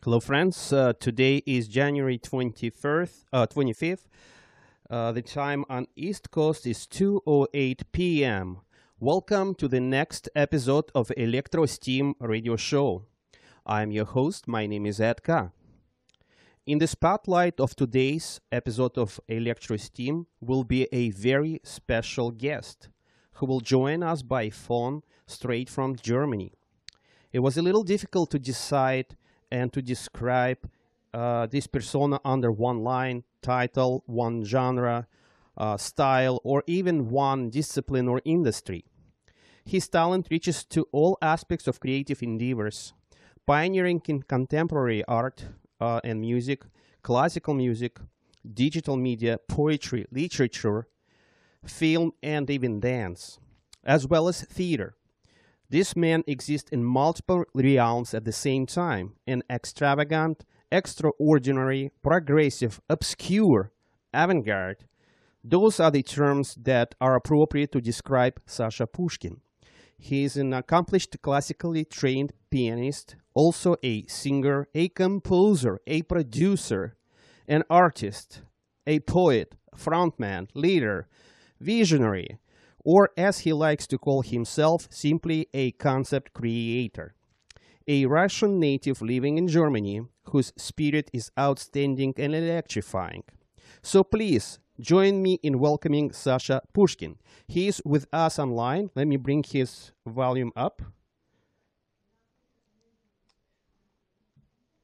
Hello, friends. Today is January 25th. The time on East Coast is 2:08 p.m. Welcome to the next episode of Electrosteam radio show. I'm your host. My name is Edka. In the spotlight of today's episode of Electrosteam will be a very special guest who will join us by phone straight from Germany. It was a little difficult to decide and to describe this persona under one line, title, one genre, style, or even one discipline or industry. His talent reaches to all aspects of creative endeavors, pioneering in contemporary art and music, classical music, digital media, poetry, literature, film, and even dance, as well as theater. This man exists in multiple realms at the same time, an extravagant, extraordinary, progressive, obscure, avant-garde. Those are the terms that are appropriate to describe Sasha Pushkin. He is an accomplished classically trained pianist, also a singer, a composer, a producer, an artist, a poet, frontman, leader, visionary, or as he likes to call himself, simply a concept creator. A Russian native living in Germany whose spirit is outstanding and electrifying. So please, join me in welcoming Sasha Pushkin. He is with us online. Let me bring his volume up.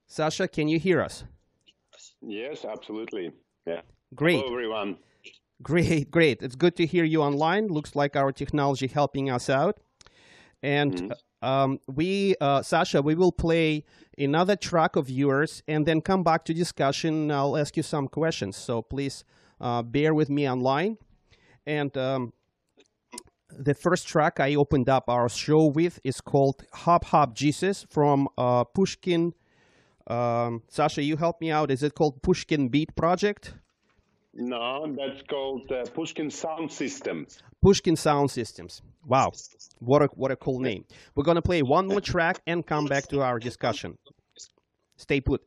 Sasha, can you hear us? Yes, absolutely. Yeah. Great. Hello, everyone. Great. It's good to hear you online. Looks like our technology helping us out. And Sasha, we will play another track of yours and then come back to discussion. I'll ask you some questions. So please bear with me online. And the first track I opened up our show with is called Hop Hop Jesus from Pushkin. Sasha, you help me out. Is it called Pushkin Beat Project? No, that's called Pushkin Sound Systems. Pushkin Sound Systems. Wow, what a cool name. We're going to play one more track and come back to our discussion. Stay put.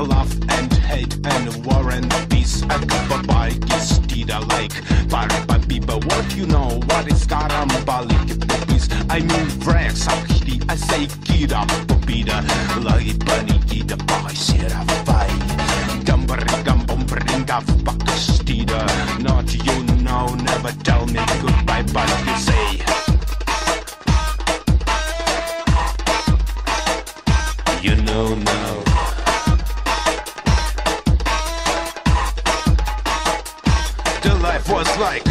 love and hate and war and peace. I cover by gistida like by people. What you know? What is karambalik peace? I mean Vrex, I say kida popida like bunny ida by sera fight. Gumbering gav pakastida. Not you know, never tell me goodbye, but you say. You know now. The life was like.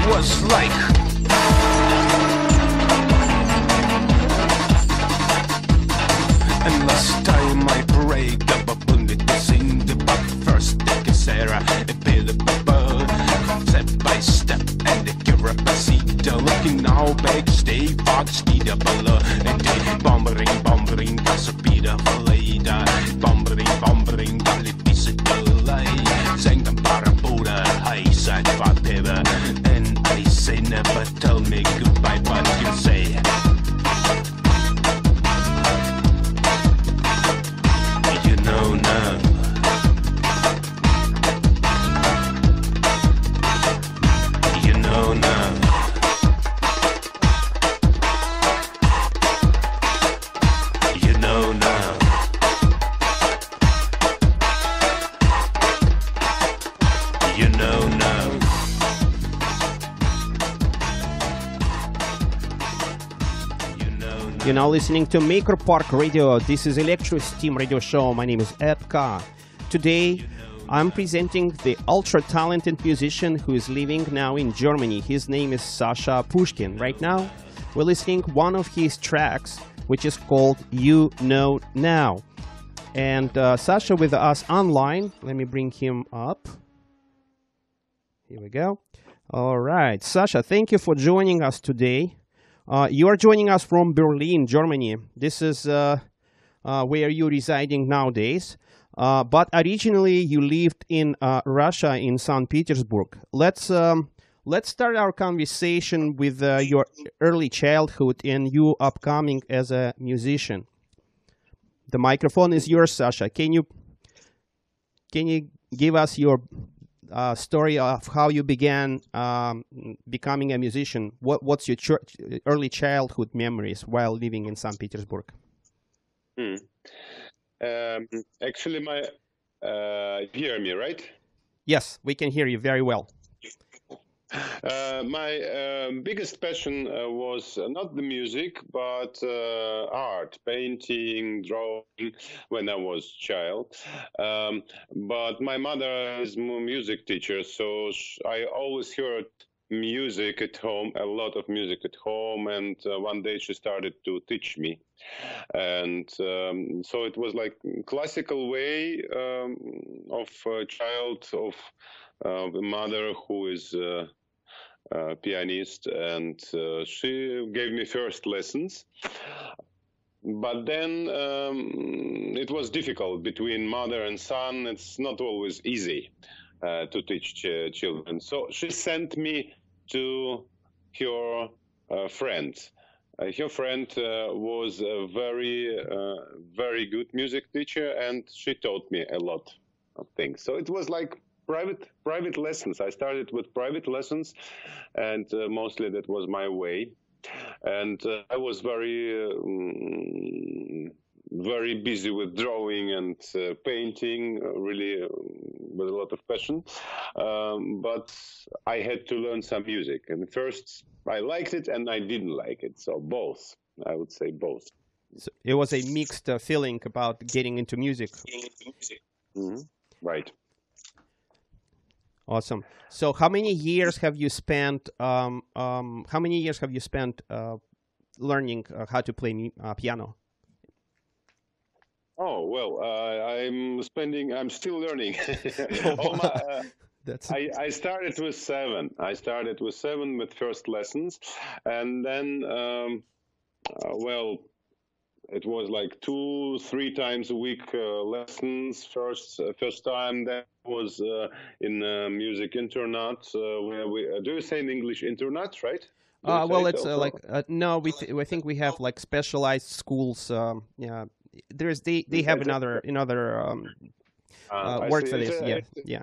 Was like. And last time I prayed up a bullet to sing the buck first, take a Sarah, a bit of a bird, step by step, and the Kirapasita looking now backstage, box, need a below, and they bombering, Casapida, Valeda, bombering, Galitisa, delay, sang them Parabuda, high side, whatever, and I say never tell me goodbye, but you say. No, no. You know now. You know now. You know now. You're now listening to Maker Park Radio. This is Electrosteam radio show. My name is Edka. Today, I'm presenting the ultra-talented musician who is living now in Germany. His name is Sasha Pushkin. Right now, we're listening one of his tracks, which is called You Know Now. And Sasha with us online. Let me bring him up. Here we go. All right. Sasha, thank you for joining us today. You are joining us from Berlin, Germany. This is where you're residing nowadays. But originally, you lived in Russia, in St. Petersburg. Let's start our conversation with your early childhood and you upcoming as a musician. The microphone is yours, Sasha. Can you give us your story of how you began becoming a musician? What's your early childhood memories while living in St. Petersburg? Actually, you hear me, right? Yes, we can hear you very well. My biggest passion was not the music, but art, painting, drawing when I was child. But my mother is a music teacher, so I always heard music at home, a lot of music at home, and one day she started to teach me. And so it was like classical way of a child of a mother who is pianist, and she gave me first lessons. But then it was difficult between mother and son. It's not always easy to teach children. So she sent me to her friend. Her friend was a very good music teacher, and she taught me a lot of things. So it was like private lessons. I started with private lessons, and mostly that was my way. And I was very busy with drawing and painting, really with a lot of passion. But I had to learn some music. And first I liked it and I didn't like it. So both, I would say both. So it was a mixed feeling about getting into music. Mm-hmm. Right. Awesome. So, how many years have you spent? Learning how to play piano? Oh well, I'm still learning. I started with 7. I started with 7 with first lessons, and then it was like 2-3 times a week lessons first time. Then was in music internat where we do you say in English internat, right? Well, it's like no, I think we have like specialized schools. Yeah, they have another word for this. Yeah.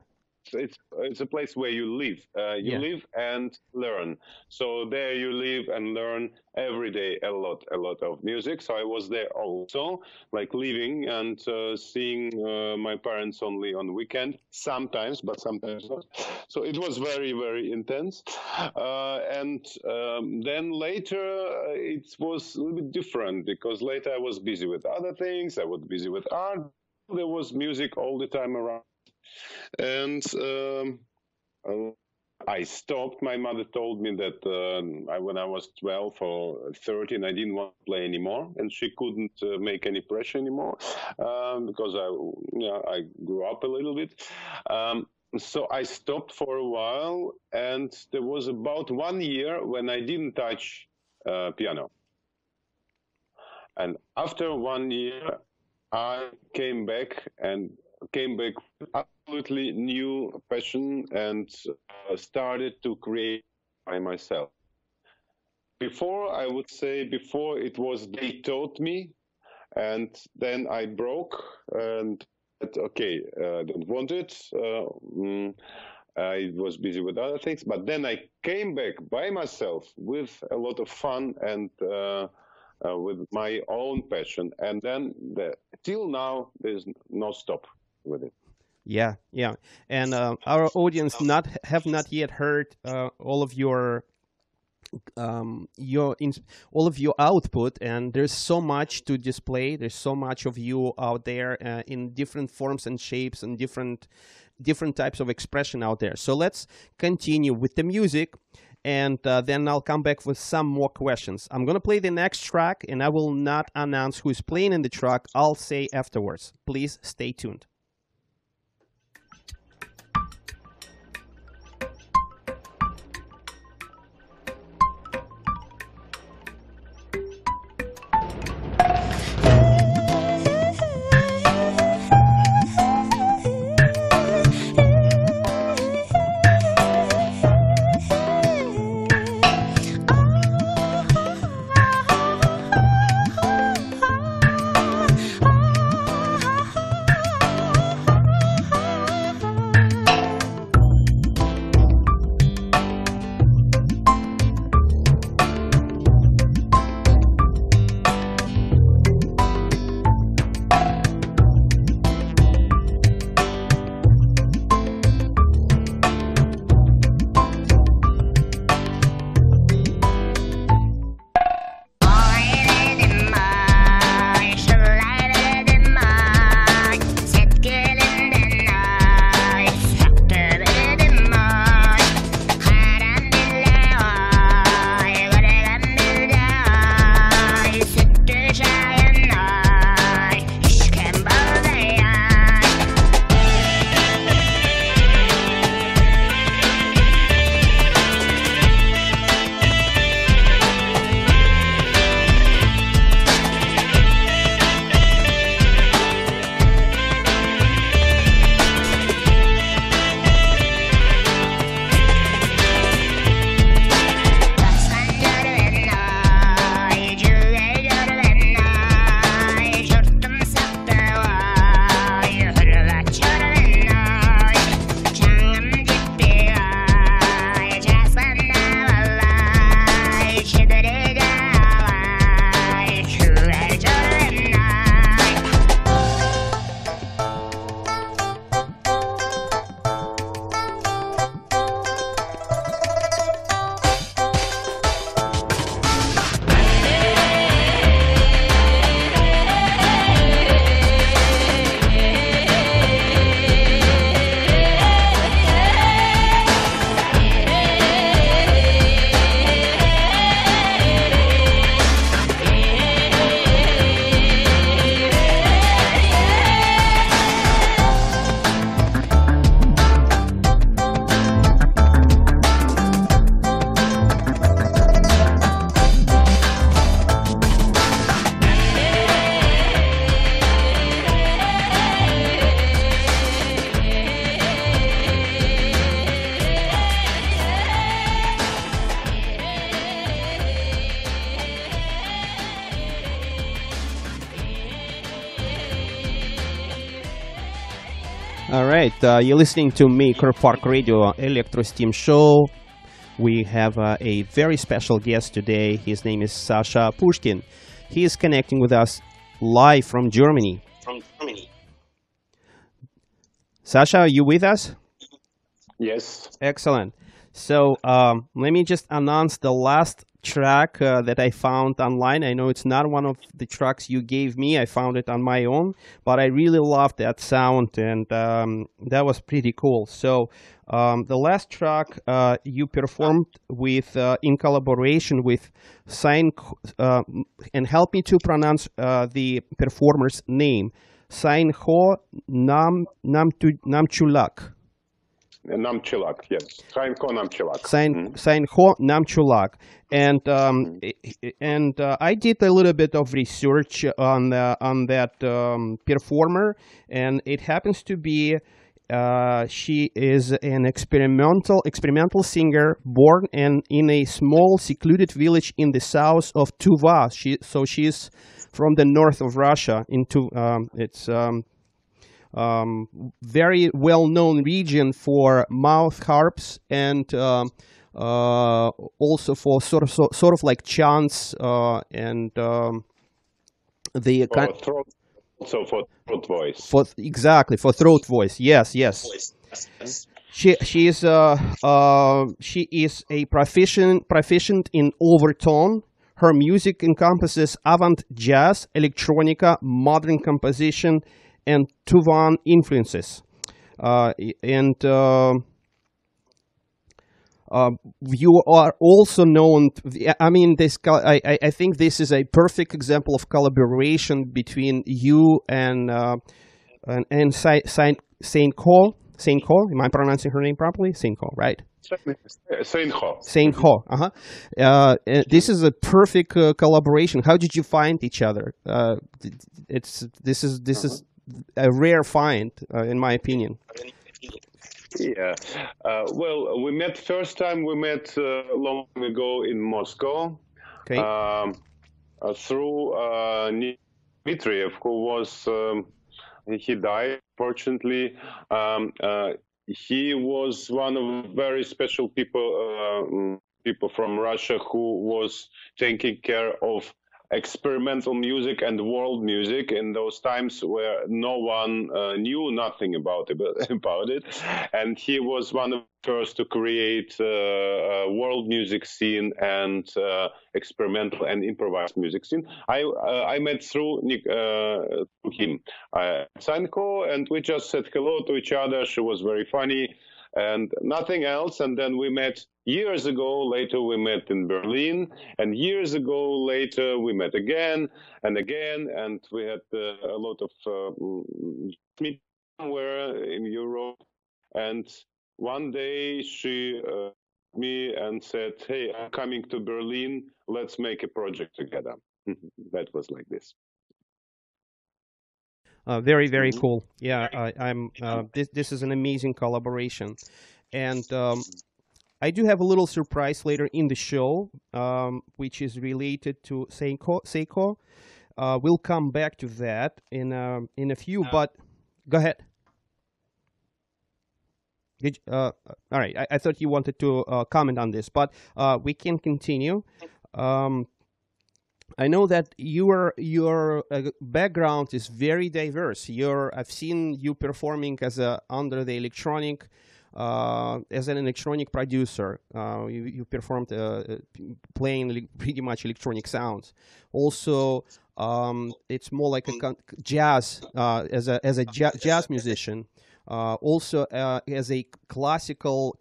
It's a place where you live. You live and learn. So there you live and learn every day a lot of music. So I was there also, like living and seeing my parents only on weekend, sometimes, but sometimes not. So it was very, very intense. And then later it was a little bit different because later I was busy with other things. I was busy with art. There was music all the time around. And I stopped. My mother told me that when I was 12 or 13, I didn't want to play anymore, and she couldn't make any pressure anymore because I grew up a little bit. So I stopped for a while, and there was about 1 year when I didn't touch piano. And after 1 year, I came back with absolutely new passion and started to create by myself. Before it was they taught me, and then I broke and okay, don't want it. I was busy with other things, but then I came back by myself with a lot of fun and with my own passion, and then till now there's no stop with it. Yeah, and our audience have not yet heard all of your all of your output, and there's so much to display. There's so much of you out there in different forms and shapes and different types of expression out there. So let's continue with the music, and then I'll come back with some more questions. I'm gonna play the next track, and I will not announce who's playing in the track. I'll say afterwards. Please stay tuned. right, you're listening to Maker Park Radio Electrosteam show. We have a very special guest today. His name is Sasha Pushkin. He is connecting with us live from Germany. Sasha, are you with us? Yes. Excellent. So let me just announce the last track that I found online. I know it's not one of the tracks you gave me. I found it on my own, but I really loved that sound, and that was pretty cool. So the last track you performed with in collaboration with Sign, and help me to pronounce the performer's name, Sign Ho Namchulak. Namchulak, yes. Sign Ho Namchulak. Sign Ho Namchulak. And I did a little bit of research on that performer, and it happens to be she is an experimental singer born in a small secluded village in the south of Tuva. She's from the north of Russia. It's very well-known region for mouth harps and also for sort of like chants and the throat, also for throat voice. For throat voice. Yes. She is a proficient in overtone. Her music encompasses avant jazz, electronica, modern composition, and Tuvan influences. You are also known. I mean, I think this is a perfect example of collaboration between you and Saint Ho. Saint Ho. Am I pronouncing her name properly? Saint Ho, right? Saint Ho. Saint Ho. This is a perfect collaboration. How did you find each other? This is a rare find, in my opinion. Yeah. Well, first time we met long ago in Moscow. Okay. Through Dmitriev, who was, he died, fortunately. He was one of very special people from Russia who was taking care of experimental music and world music in those times where no one knew nothing about it, and he was one of the first to create a world music scene and experimental and improvised music scene. I met through him, Sanko, and we just said hello to each other. She was very funny and nothing else. And then we met years ago. Later we met in Berlin, and years ago later we met again and again, and we had a lot of meetings somewhere in Europe. And one day she me and said, "Hey, I'm coming to Berlin. Let's make a project together." That was like this. Very cool. Yeah, this is an amazing collaboration, and I do have a little surprise later in the show, which is related to Seiko. We'll come back to that in a few. But go ahead. All right. I thought you wanted to comment on this, but we can continue. I know that your background is very diverse. I've seen you performing as under the electronic, as an electronic producer. You performed playing pretty much electronic sounds. Also, it's more like a jazz as a jazz musician. Also, as a classical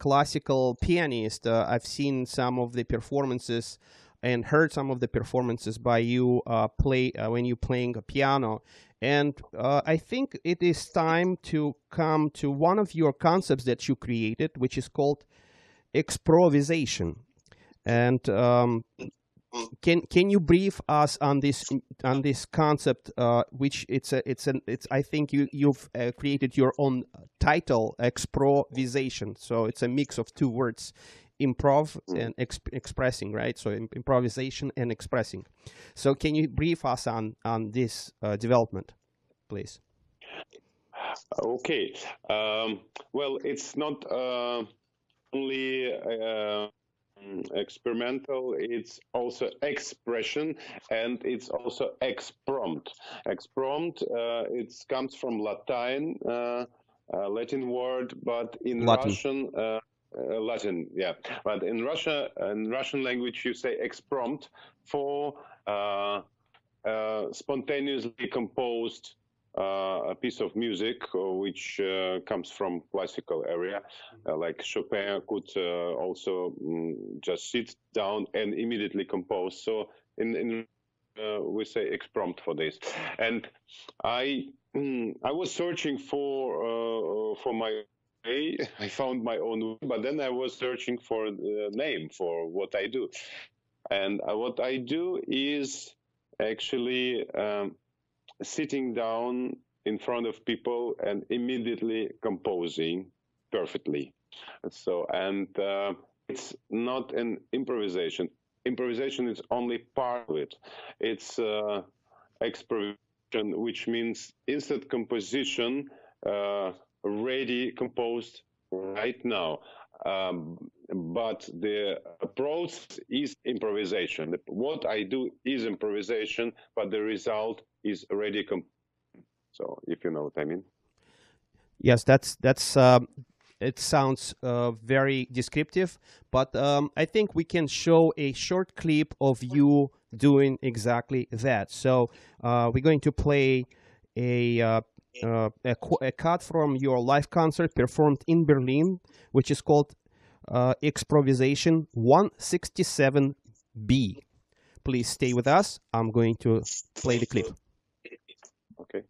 pianist, I've seen some of the performances and heard some of the performances by you when you're playing a piano. And I think it is time to come to one of your concepts that you created, which is called Exprovisation. And can you brief us on this concept, which I think you've created your own title, Exprovisation. So it's a mix of two words, improv and expressing, right? So improvisation and expressing. So can you brief us on this development, please? Okay. Well, it's not only experimental, it's also expression, and it's also exprompt. Exprompt, it comes from Latin word, but in Latin. Latin, yeah. But in Russian language, you say exprompt for spontaneously composed a piece of music which comes from classical area, like Chopin could also just sit down and immediately compose. So in we say exprompt for this. And I was searching for my way. I found my own way, but then I was searching for a name for what I do. And what I do is actually sitting down in front of people and immediately composing perfectly. So, and it's not an improvisation. Improvisation is only part of it. It's exprovisation, which means instant composition, ready, composed right now. But the approach is improvisation. What I do is improvisation, but the result is already so, if you know what I mean. Yes, that's it sounds very descriptive, but I think we can show a short clip of you doing exactly that. So we're going to play a cut from your live concert performed in Berlin, which is called Exprovisation 167B. Please stay with us. I'm going to play the clip. Okay.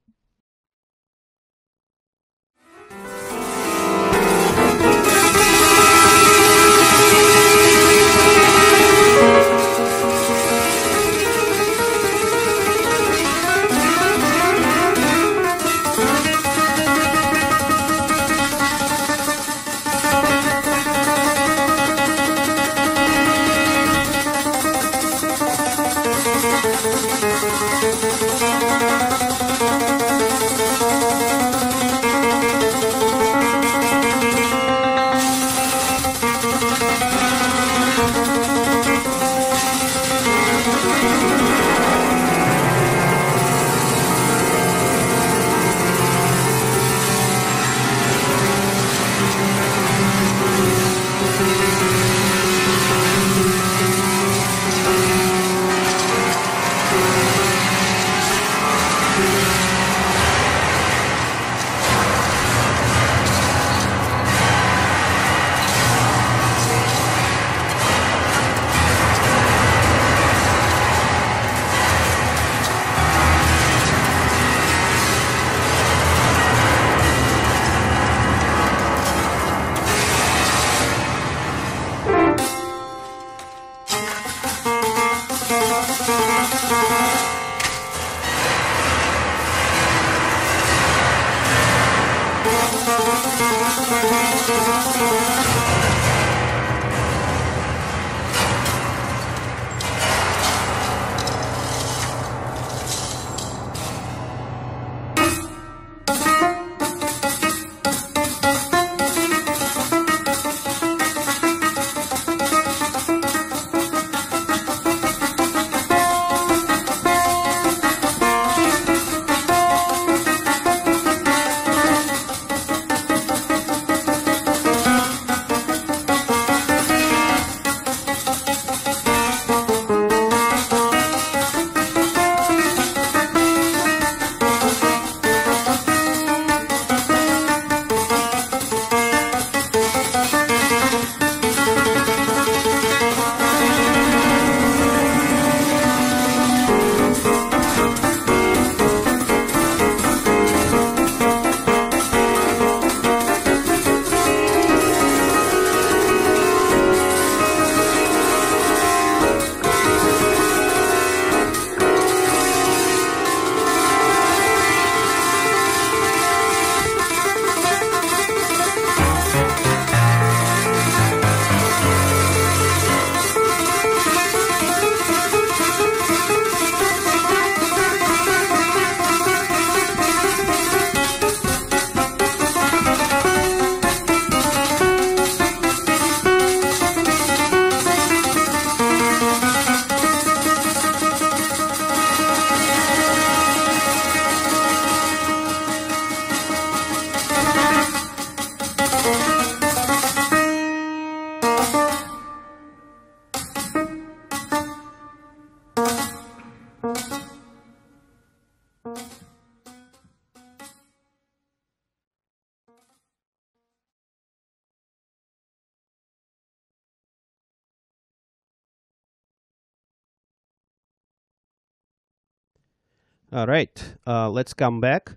All right, let's come back.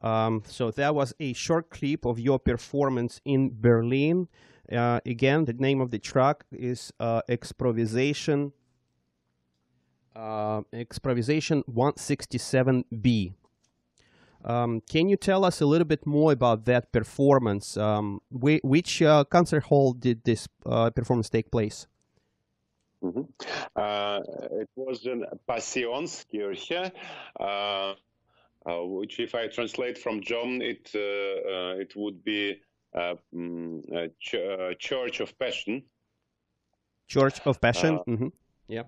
So that was a short clip of your performance in Berlin. Again, the name of the track is Exprovisation 167B. Can you tell us a little bit more about that performance? Which concert hall did this performance take place? Mhm. It was in Passionskirche, which, if I translate from German, it would be Church of Passion. Church of Passion. Yeah.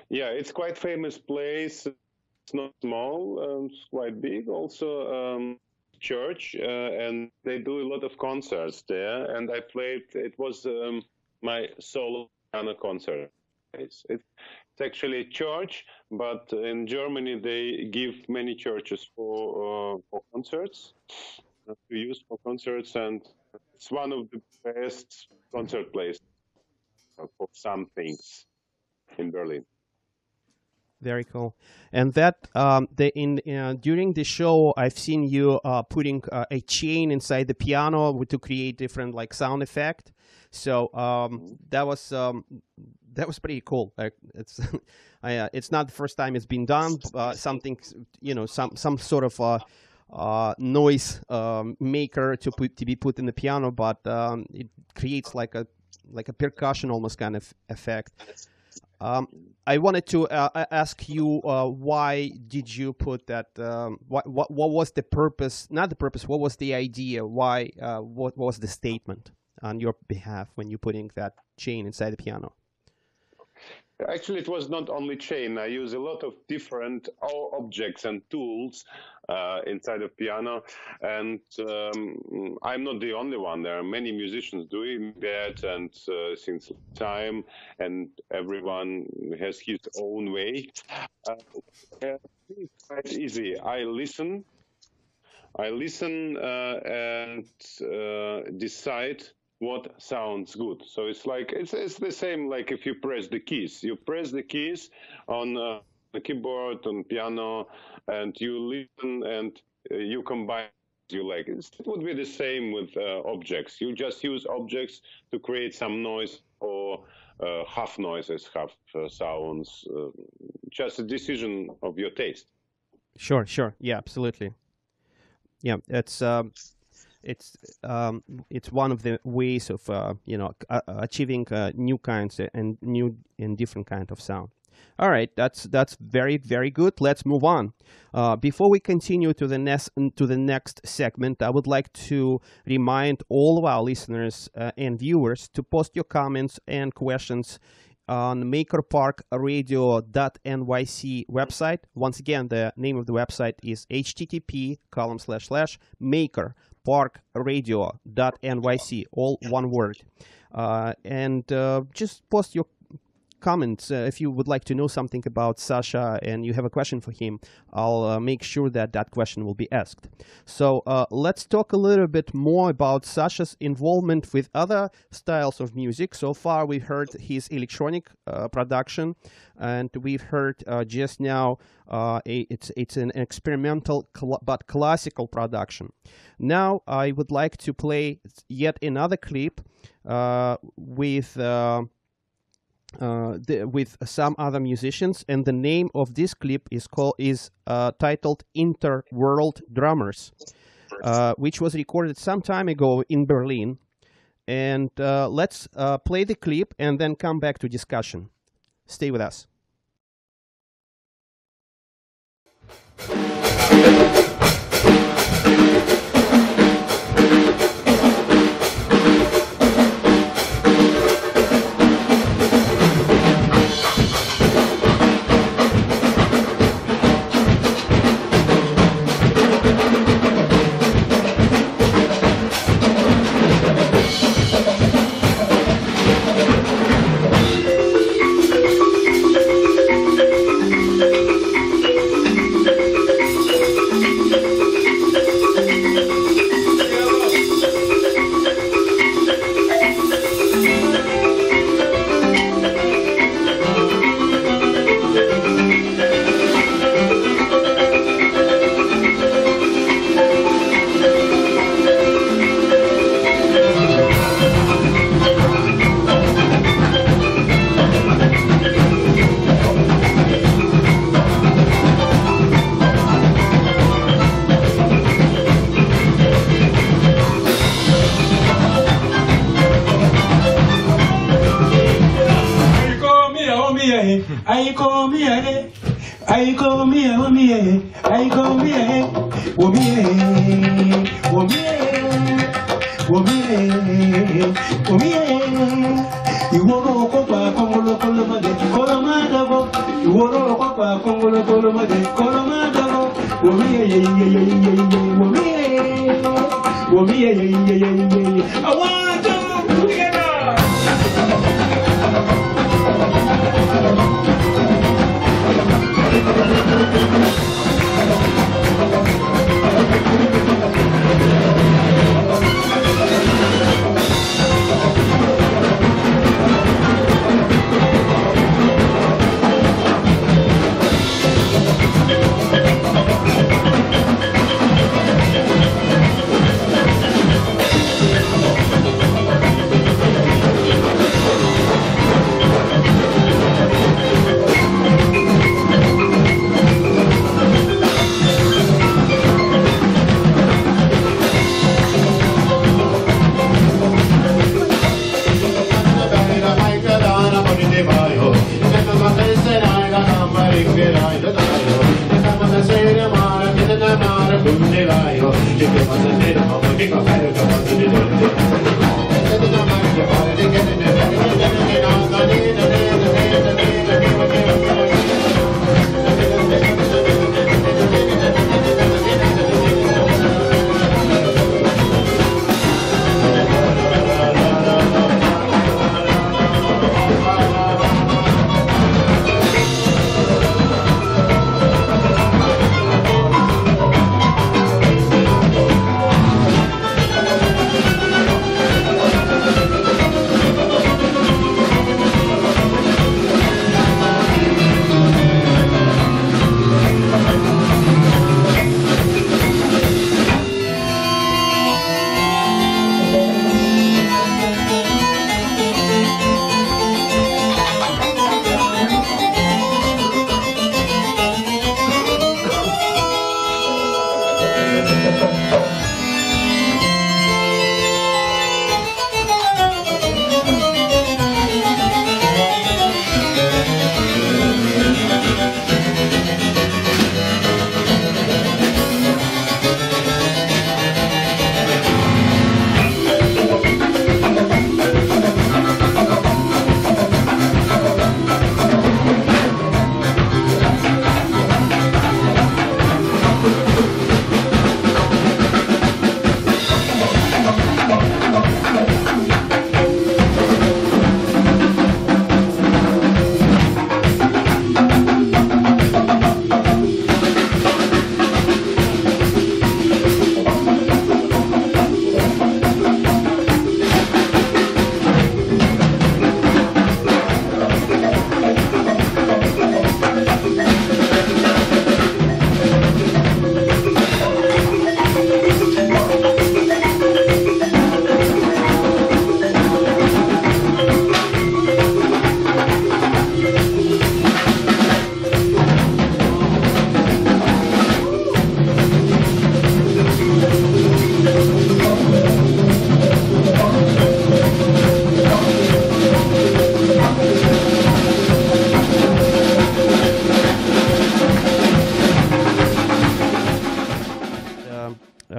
Yeah, it's quite famous place. It's not small. It's quite big. Also, church, and they do a lot of concerts there. And I played. It was my solo piano concert. It's actually a church, but in Germany they give many churches for concerts to use for concerts, and it's one of the best concert places for some things in Berlin. Very cool. And that during the show, I've seen you putting a chain inside the piano to create different like sound effect. So that was pretty cool. It's not the first time it's been done. Something, some sort of noise maker to be put in the piano, but it creates like a percussion almost kind of effect. I wanted to ask you why did you put that? What was the purpose? Not the purpose. What was the idea? Why? What was the statement on your behalf when you're putting that chain inside the piano? Actually, it was not only chain. I use a lot of different objects and tools inside of piano, and I'm not the only one. There are many musicians doing that, and since time, and everyone has his own way. It's quite easy. I listen, and decide what sounds good. So it's like it's the same like if you press the keys. You press the keys on the keyboard, on piano, and you listen and you combine you like. It would be the same with objects. You just use objects to create some noise or half noises, half sounds. Just a decision of your taste. Sure. Yeah, absolutely. Yeah, it's one of the ways of achieving new kinds and new and different kind of sound. All right, that's very, very good. Let's move on. Before we continue to the next segment, I would like to remind all of our listeners and viewers to post your comments and questions on makerparkradio.nyc website. Once again, the name of the website is http://makerparkradio.nyc, all one word. And just post your comments. If you would like to know something about Sasha and you have a question for him, I'll make sure that question will be asked. So let's talk a little bit more about Sasha's involvement with other styles of music. So far, we've heard his electronic production, and we've heard just now it's an experimental but classical production. Now, I would like to play yet another clip with some other musicians, and the name of this clip is titled Interworld Drummers, which was recorded some time ago in Berlin. And let's play the clip and then come back to discussion. Stay with us. I come here, I come here, oh me, I come here, oh me, oh me, oh me, oh me. You wanna go back, Congolo, Colomade, Colomado, you wanna go back, Congolo, Colomade, Colomado, oh me, oh me, I want to together.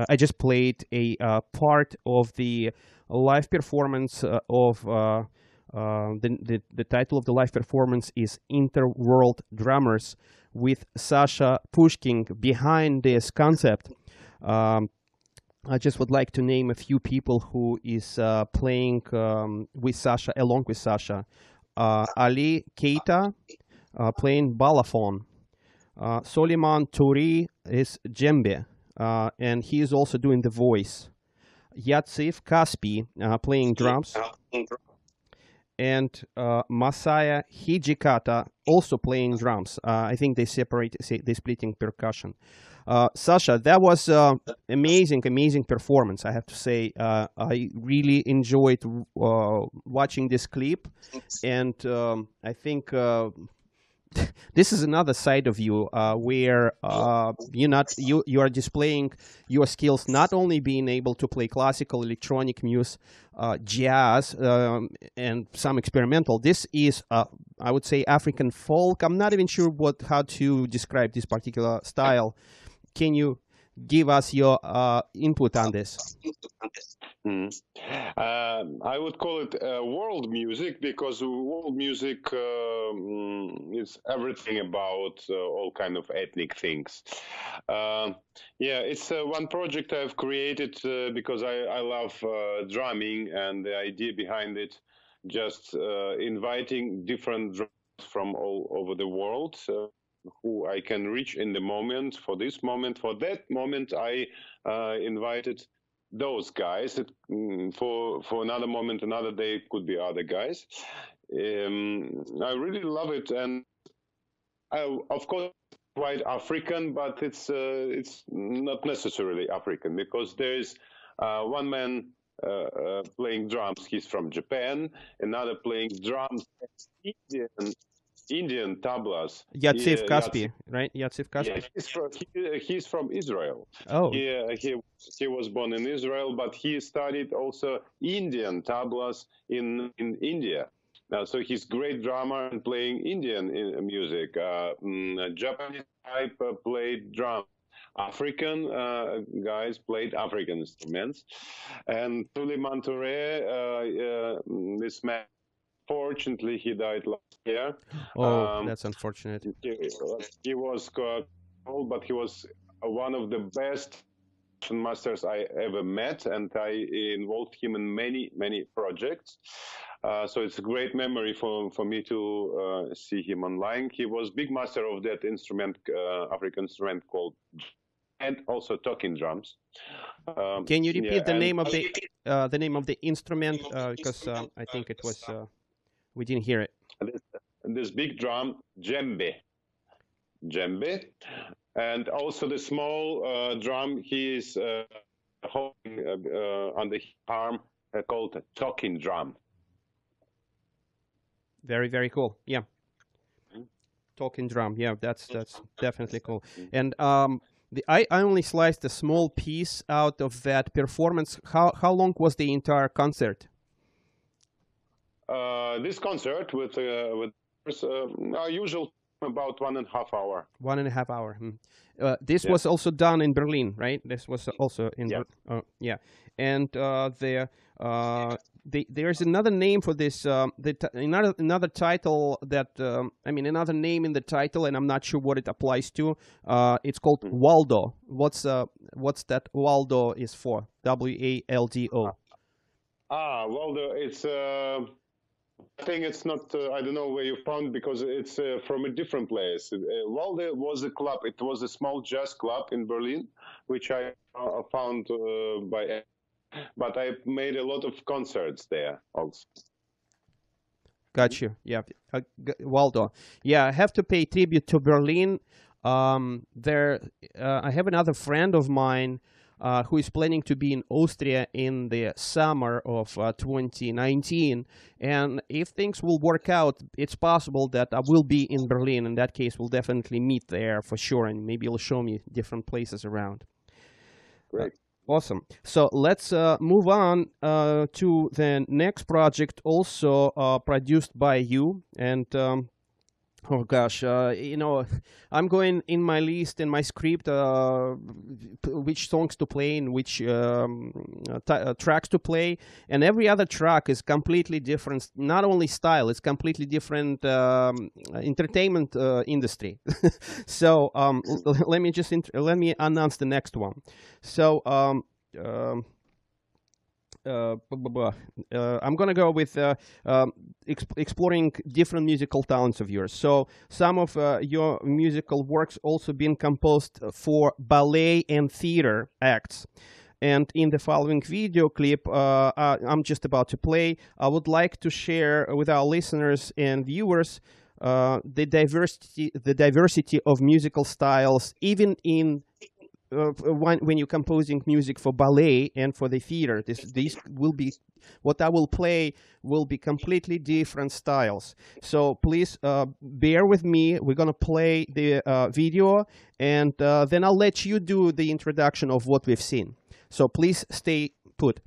I just played a part of the live performance of the title of the live performance is Interworld Drummers with Sasha Pushkin. Behind this concept, I just would like to name a few people who is playing with Sasha, along with Sasha. Ali Keita playing balafon. Soliman Touri is djembe, and he is also doing the voice. Yatsif Kaspi playing drums. And Masaya Hijikata also playing drums. I think they they splitting percussion. Sasha, that was amazing performance, I have to say. I really enjoyed watching this clip, and I think this is another side of you where you are displaying your skills, not only being able to play classical, electronic music, jazz, and some experimental. This is, I would say, African folk. I'm not even sure how to describe this particular style. Can you give us your input on this? I would call it world music, because world music is everything about all kind of ethnic things. It's one project I've created because I love drumming, and the idea behind it, just inviting different drummers from all over the world who I can reach in the moment. For this moment, for that moment, I invited those guys. For another moment, another day, it could be other guys. I really love it, and of course, quite African, but it's not necessarily African, because there is one man playing drums. He's from Japan. Another playing drums. Indian tablas. Yatsif Kaspi, right? Yatsif Kaspi. Yeah, he's from Israel. Oh. He was born in Israel, but he studied also Indian tablas in India. So he's great drummer and playing Indian music. Japanese type played drums. African guys played African instruments. And Suleiman Touré, this man, fortunately, he died last year. Oh, that's unfortunate. He was old, but he was one of the best masters I ever met, and I involved him in many projects. So it's a great memory for me to see him online. He was big master of that instrument, African instrument called, and also talking drums. Can you repeat the name of the instrument? Because I think it was we didn't hear it. This big drum, djembe, and also the small drum he is holding on the arm, called a talking drum. Very, very cool. Yeah, talking drum. Yeah, that's definitely cool. And I only sliced a small piece out of that performance. How long was the entire concert? This concert with our usual about 1.5 hours. 1.5 hours. This was also done in Berlin, right? This was also in yeah. And there's another name for this. Another title that another name in the title, and I'm not sure what it applies to. It's called Waldo. What's that Waldo is for? WALDO. Waldo. It's. I think it's not. I don't know where you found, because it's from a different place. Waldo was a club. It was a small jazz club in Berlin, which I found but I made a lot of concerts there also. Got you. Yeah, Waldo. Yeah, I have to pay tribute to Berlin. I have another friend of mine who is planning to be in Austria in the summer of 2019. And if things will work out, it's possible that I will be in Berlin. In that case, we'll definitely meet there for sure, and maybe he'll show me different places around. Great. Awesome. So let's move on to the next project, also produced by you. And oh gosh, I'm going in my list, in my script, which songs to play and which tracks to play, and every other track is completely different. Not only style, it's completely different entertainment industry. So let me announce the next one. So I'm gonna go with exploring different musical talents of yours. So some of your musical works also been composed for ballet and theater acts. And in the following video clip I'm just about to play, I would like to share with our listeners and viewers the diversity of musical styles, even in when you're composing music for ballet and for the theater. These will be what I will play will be completely different styles. So please bear with me. We're gonna play the video, and then I'll let you do the introduction of what we've seen. So please stay put.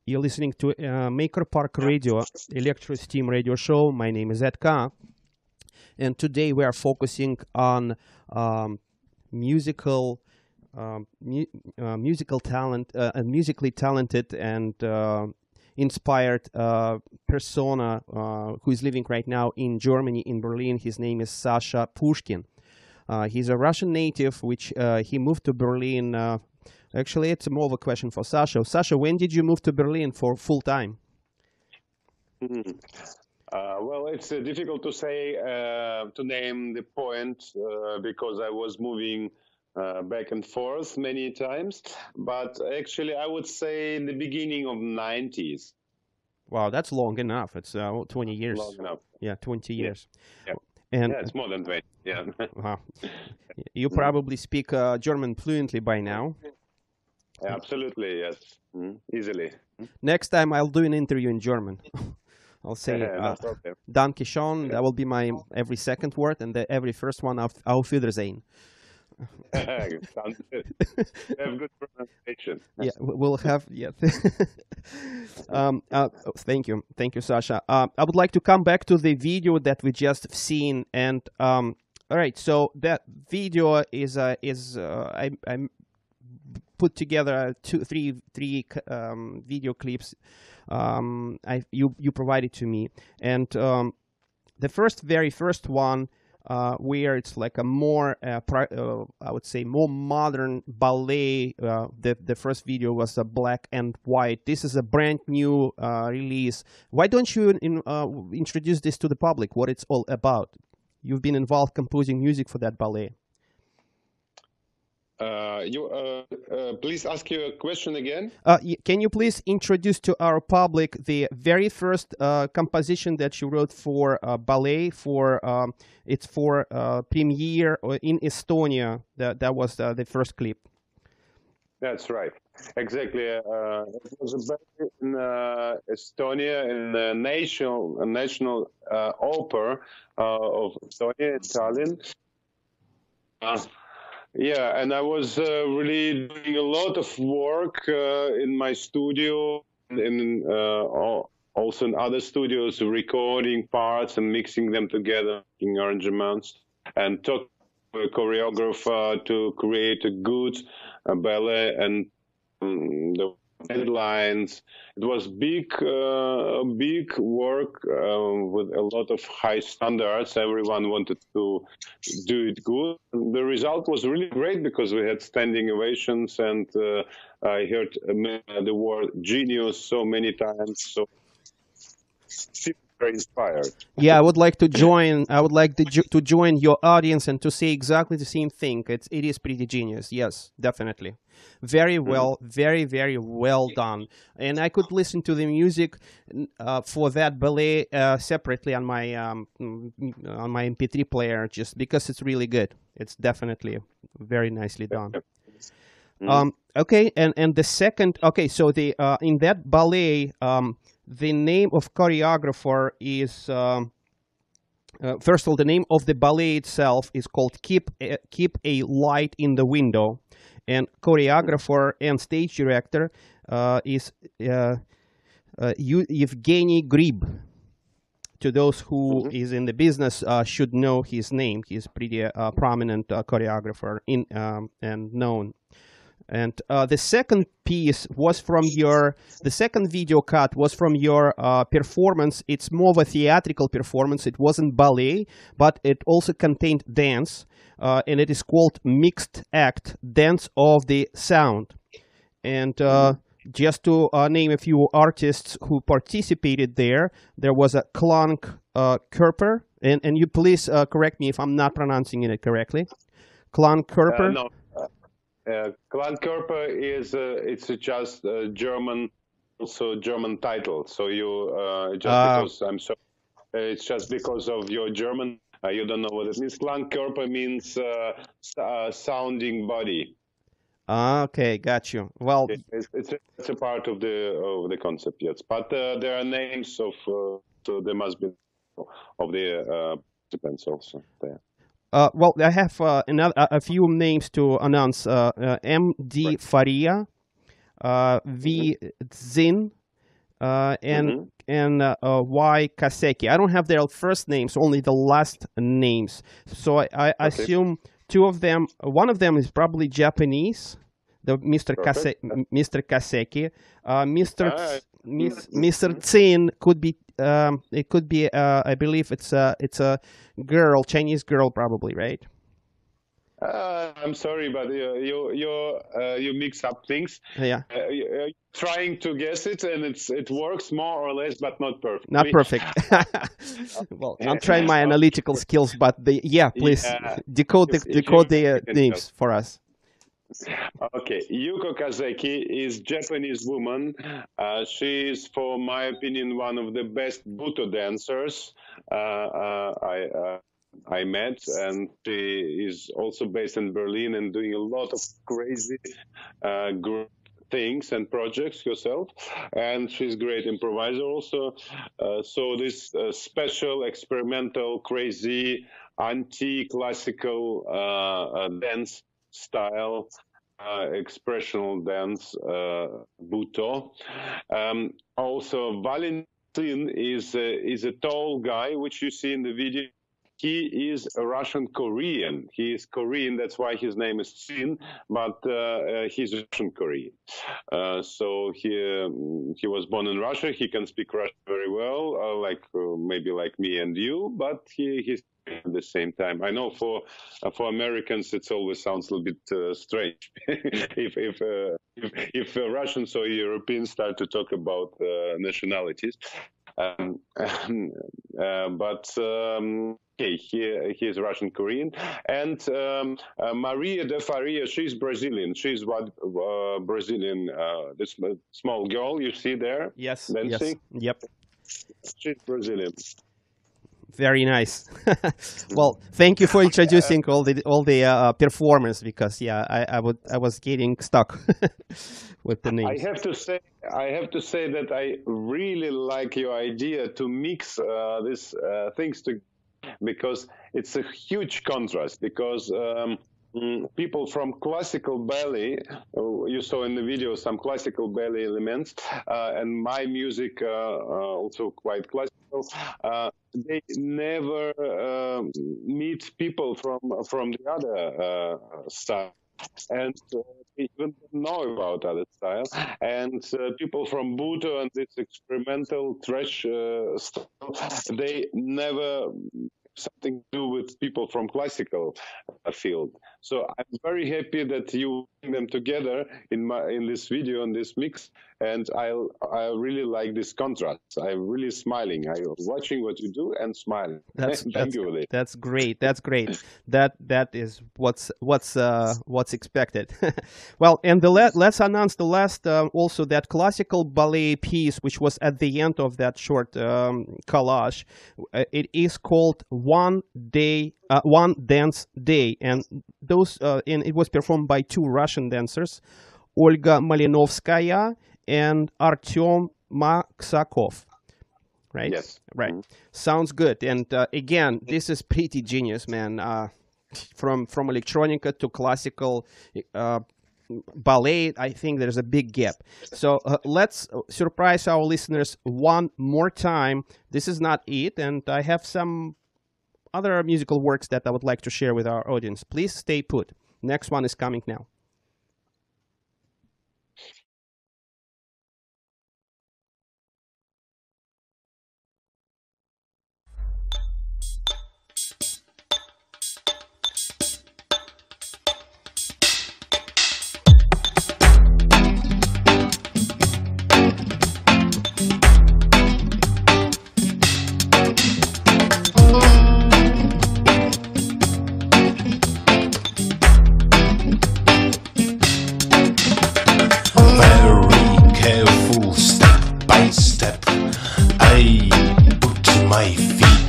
You're listening to Maker Park Radio, Electrosteam radio show. My name is Edka, and today we are focusing on musical talent, musically talented and inspired persona who is living right now in Germany, in Berlin. His name is Sasha Pushkin. He's a Russian native, which he moved to Berlin. Actually, it's more of a question for Sasha. Sasha, when did you move to Berlin for full time? Well, it's difficult to say, to name the point, because I was moving back and forth many times. But actually, I would say in the beginning of 90s. Wow, that's long enough. It's 20 years. Long enough. Yeah, 20 years. Yeah. And Yeah, it's more than 20. Yeah. wow. You probably speak German fluently by now. Absolutely, yes. Easily. Next time I'll do an interview in German. I'll say That's okay. Danke schön. That will be my every second word, and the every first one Auf Wiedersehen. Sounds good. Have good pronunciation. Yeah, we'll have. Yeah. Thank you, Sasha. I would like to come back to the video that we just seen, and all right. So that video is I put together three video clips. You provided to me, and the very first one. Where it's like a more, I would say, more modern ballet. The first video was a black and white. This is a brand new release. Why don't you introduce this to the public, what it's all about? You've been involved composing music for that ballet. Please ask your question again. Can you please introduce to our public the very first composition that you wrote for ballet? It's for premiere in Estonia. That was the first clip. That's right. Exactly. It was a ballet in Estonia, in the national opera of Estonia, Tallinn. Yeah, and I was really doing a lot of work in my studio, also in other studios, recording parts and mixing them together, making arrangements, and talking to a choreographer to create a good ballet and the headlines. It was big work with a lot of high standards. Everyone wanted to do it good. The result was really great because we had standing ovations, and I heard the word genius so many times. So very inspired. Yeah, I would like to join. I would like to join your audience and to say exactly the same thing. It is pretty genius. Yes, definitely. Very well, very well done. And I could listen to the music for that ballet separately on my MP3 player, just because it's really good. It's definitely very nicely done. Okay, and the second. Okay, so the in that ballet. The name of choreographer is, first of all, the name of the ballet itself is called Keep a Light in the Window. And choreographer and stage director is Evgeny Grib. To those who is in the business should know his name. He's pretty prominent choreographer and known. And the second piece was the second video cut was from your performance. It's more of a theatrical performance. It wasn't ballet, but it also contained dance, and it is called Mixed Act, Dance of the Sound. And just to name a few artists who participated there was a Klank Kerper, and you please correct me if I'm not pronouncing it correctly. Klank Kerper? No. Klankkörper is it's just a German, also German title. So you because I'm sorry, it's just because of your German, you don't know what it means. Klankkörper means sounding body. Okay, got you. Well, it's a part of the concept, yes. But there are names of so there must be of the participants also there. Well, I have a few names to announce. M.D. Faria, V. Zin, and Y. Kaseki. I don't have their first names, only the last names. So I assume two of them, one of them is probably Japanese. the Mr. Perfect. Mr. Kaseki. Mr. Ah, Mr. Tsin could be. It could be. I believe it's a girl, Chinese girl, probably, right? I'm sorry, but you mix up things. Yeah. You're trying to guess it, and it works more or less, but not perfectly. Not perfect. Well, I'm trying my analytical skills, but please Yeah. decode the you can names for us. Okay, Yuko Kazeki is Japanese woman. She is, for my opinion, one of the best Buto dancers I met, and she is also based in Berlin and doing a lot of crazy things and projects herself. And she's a great improviser also. So this special, experimental, crazy, anti-classical dance style, expressional dance, Buto. Also, Valentin is a tall guy, which you see in the video. He is a Russian Korean. He is Korean, that's why his name is Tsin, but he's Russian Korean. So he was born in Russia. He can speak Russian very well, maybe like me and you, but he's at the same time. I know for Americans it always sounds a little bit strange if Russians or Europeans start to talk about nationalities. Okay, he is Russian Korean, and Maria de Faria, she's Brazilian. She's Brazilian, this small girl you see there. Yes. Dancing. Yes. Yep. She's Brazilian. Very nice. Well, thank you for introducing all the performers, because I was getting stuck with the names. I have to say that I really like your idea to mix these things together, because it's a huge contrast. Because people from classical ballet, you saw in the video some classical ballet elements, and my music also quite classical. They never meet people from the other style, and they even don't know about other style. And people from Buto and this experimental thrash style, they never something to do with people from classical field. So I'm very happy that you bring them together in this video, in this mix, and I really like this contrast. I'm really smiling. I'm watching what you do and smiling. Thank you. That's great. That's great. That is what's expected. Well, and let's announce the last also that classical ballet piece, which was at the end of that short collage. It is called One Dance Day, and it was performed by two Russian dancers, Olga Malinovskaya and Artyom Maksakov. Right? Yes. Right. Sounds good. And again, this is pretty genius, man. From electronica to classical ballet, I think there's a big gap. So let's surprise our listeners one more time. This is not it, and I have some other musical works that I would like to share with our audience. Please stay put. Next one is coming now.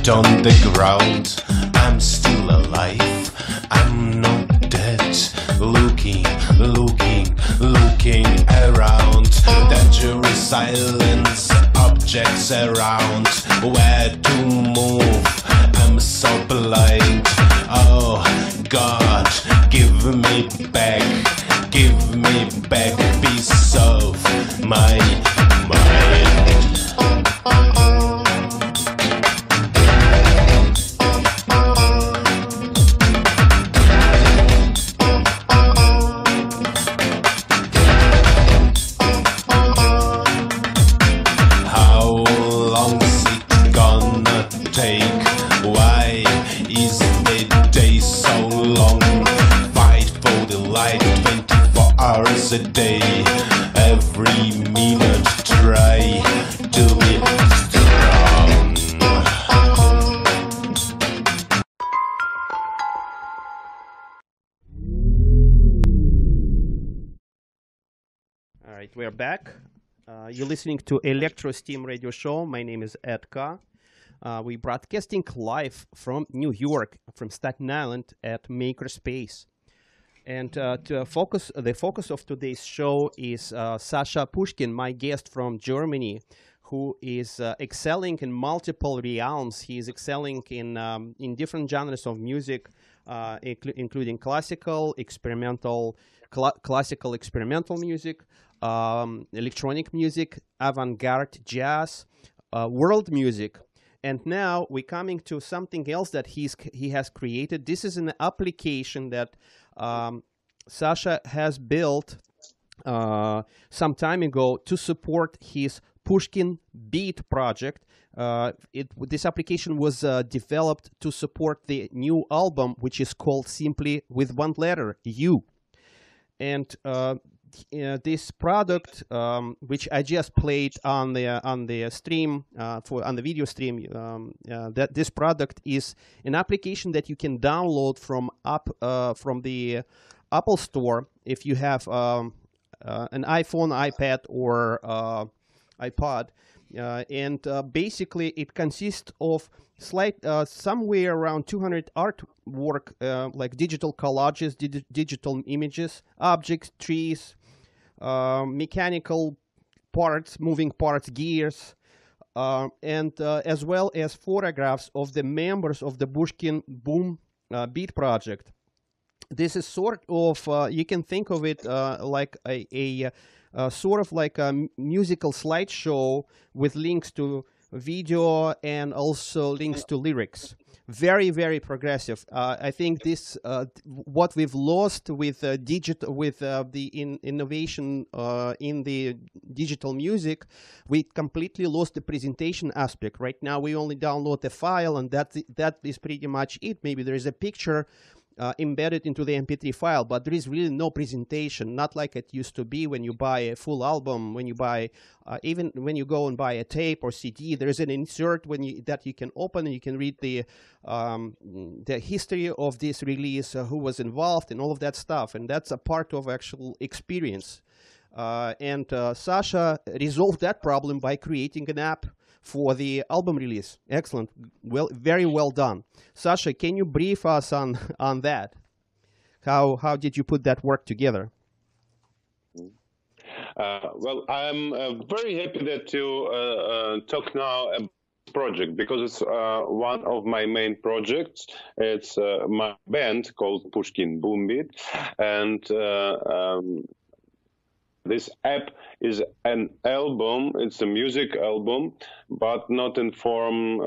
On the ground, I'm still alive, I'm not dead. Looking around, dangerous silence, objects around, where to move, I'm so blind. Oh God, give me back piece of my mind. the day. Every minute try to be strong. All right, we're back. You're listening to Electrosteam radio show. My name is Edka. We're broadcasting live from New York, from Staten Island at Makerspace. And the focus of today's show is Sasha Pushkin, my guest from Germany, who is excelling in multiple realms. He is excelling in different genres of music, including classical, experimental music, electronic music, avant-garde, jazz, world music. And now we're coming to something else that he has created. This is an application that Sasha has built some time ago to support his Pushkin Beat project. This application was developed to support the new album, which is called simply with one letter, U. And this product, which I just played on the stream on the video stream, that this product is an application that you can download from the Apple Store if you have an iPhone, iPad, or iPod, and basically it consists of somewhere around 200 artwork, like digital collages, digital images, objects, trees, mechanical parts, moving parts, gears, and as well as photographs of the members of the Pushkin Boom Beat project. This is sort of, you can think of it like a sort of like a musical slideshow with links to video and also links to lyrics. Very, very progressive. I think this what we've lost with innovation in the digital music, we completely lost the presentation aspect. Right now, we only download the file, and that is pretty much it. Maybe there is a picture embedded into the MP3 file, but there is really no presentation, not like it used to be when you buy a full album, when you buy, even when you go and buy a tape or CD, there's an insert that you can open and you can read the history of this release, who was involved and all of that stuff, and that's a part of actual experience. And Sasha resolved that problem by creating an app for the album release. Excellent. Well, very well done. Sasha, can you brief us on that? How did you put that work together? Well, I'm very happy that you talk now about this project, because it's one of my main projects. It's my band called Pushkin Boom Beat, and this app is an album. It's a music album, but not in form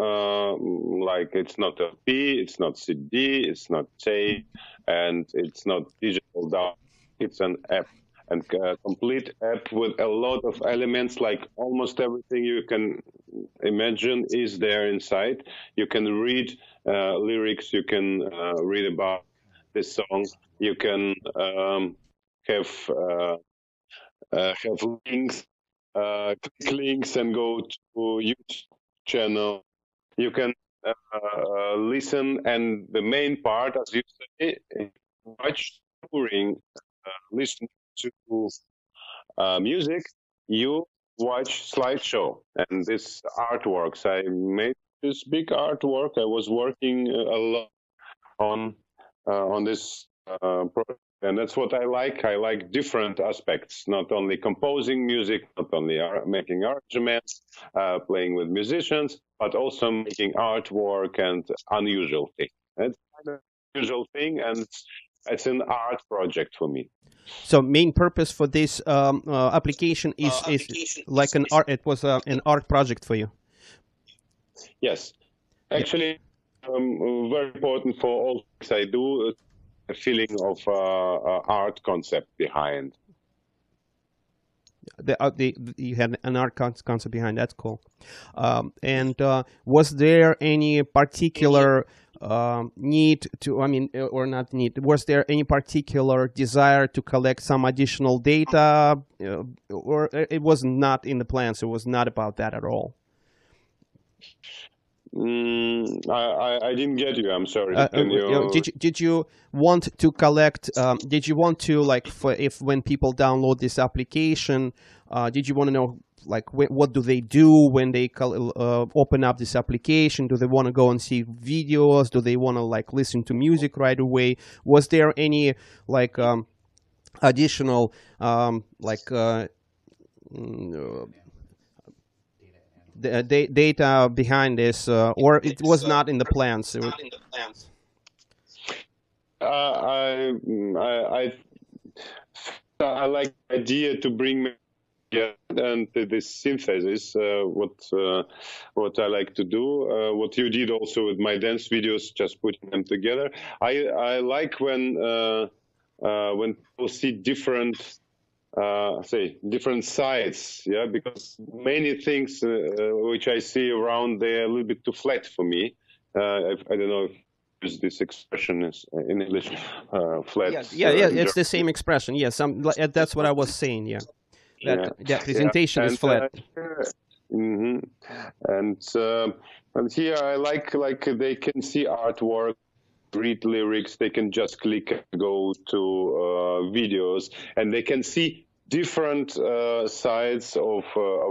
like it's not a P, it's not CD, it's not tape, and it's not digital down. It's an app, and a complete app with a lot of elements, like almost everything you can imagine is there inside. You can read lyrics, you can read about this song, you can have links, click links and go to YouTube channel. You can listen, and the main part, as you say, watch touring, listen to music, you watch slideshow. And this artworks, I made this big artwork. I was working a lot on this project. And that's what I like. I like different aspects, not only composing music, not only making arrangements, playing with musicians, but also making artwork and unusual things. It's kind of unusual thing, and it's an art project for me. So main purpose for this application is like an art. It was an art project for you. Yes, actually, very important for all things I do. A feeling of art concept behind. You had an art concept behind. That's cool. And was there any particular need to, I mean, or not need, was there any particular desire to collect some additional data, or it was not in the plans? It was not about that at all? I didn't get you. I'm sorry. Did you want to collect? Did you want to, like, for when people download this application? Did you want to know, like, what do they do when they open up this application? Do they want to go and see videos? Do they want to, like, listen to music right away? Was there any, like, additional data behind this, or it was not in the plans? I like the idea to bring and this synthesis, what I like to do, what you did also with my dance videos, just putting them together. I like when people see different different sides, yeah, because many things which I see around, they're a little bit too flat for me. I don't know if this expression is in English, flat. Yeah, it's the same expression. Yes, that's what I was saying. Yeah, that presentation is flat. And here I like they can see artwork, read lyrics, they can just click and go to videos, and they can see different sides of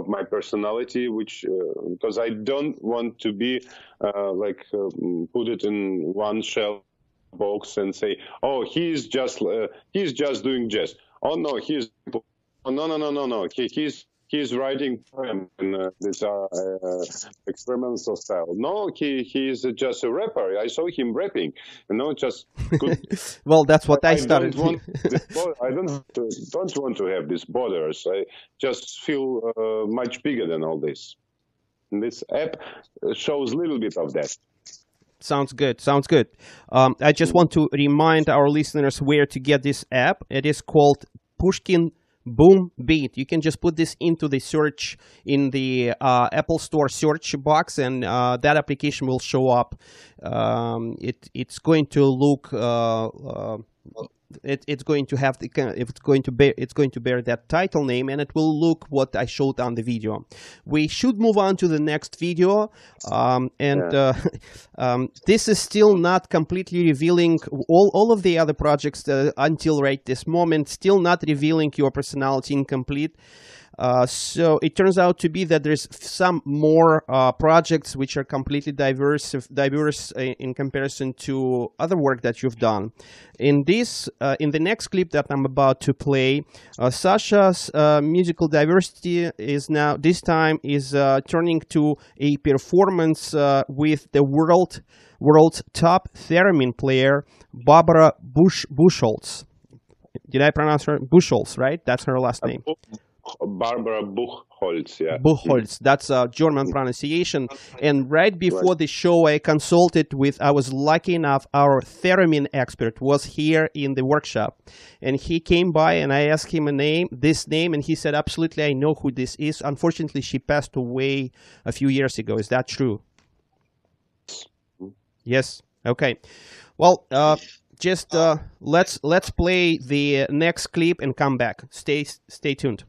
my personality, which because I don't want to be put it in one shell box and say, oh, he's just doing jazz. Oh no, no. He's writing poems in this experimental style. No, he's just a rapper. I saw him rapping. Just good. Well, that's what I started. I don't want to have these borders. I just feel much bigger than all this. And this app shows a little bit of that. Sounds good. I just want to remind our listeners where to get this app. It is called Pushkin Boom Beat. You can just put this into the search in the Apple Store search box, and that application will show up. It's going to look. It's going to have it's going to bear that title name, and it will look what I showed on the video. We should move on to the next video, this is still not completely revealing all of the other projects until right this moment. Still not revealing your personality incomplete. So it turns out to be that there's some more projects which are completely diverse in comparison to other work that you've done. In the next clip that I'm about to play, Sasha's musical diversity is now turning to a performance with the world's top theremin player, Barbara Buchholz. Did I pronounce her? Buchholz, right? That's her last name. Barbara Buchholz, yeah. Buchholz, that's a German pronunciation. And right before the show, I was lucky enough, our theremin expert was here in the workshop. And he came by and I asked him this name, and he said, absolutely, I know who this is. Unfortunately, she passed away a few years ago. Is that true? Yes. Okay. Well, let's play the next clip and come back. Stay tuned.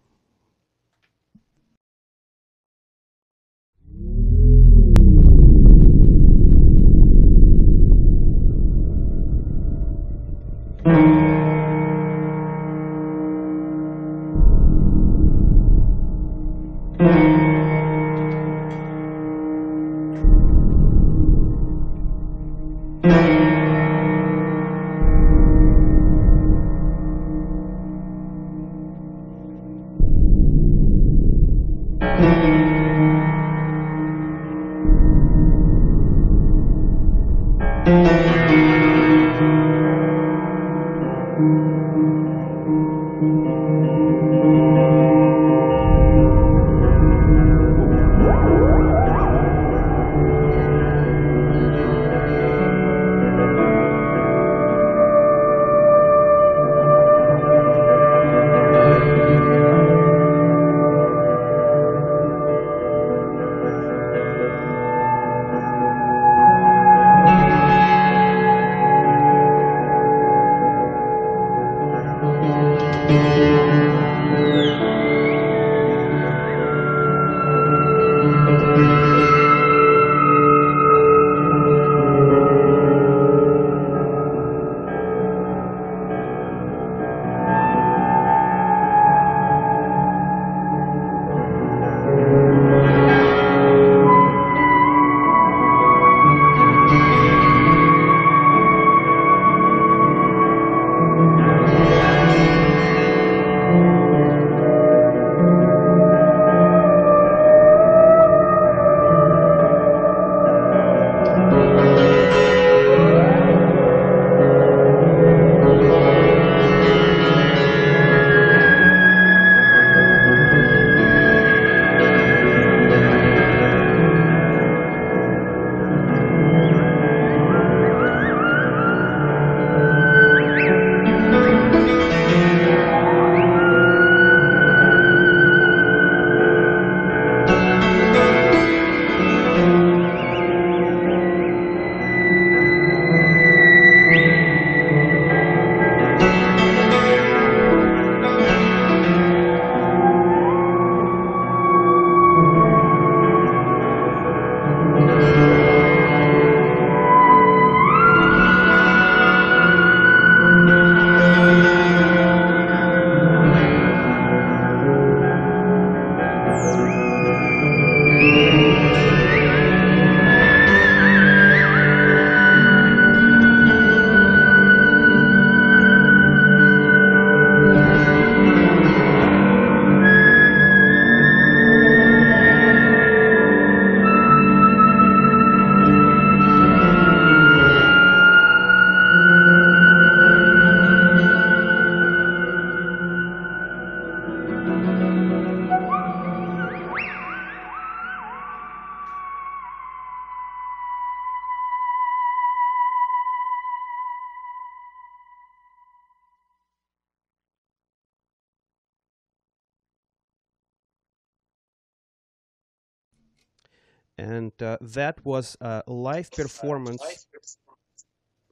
and that was a live performance.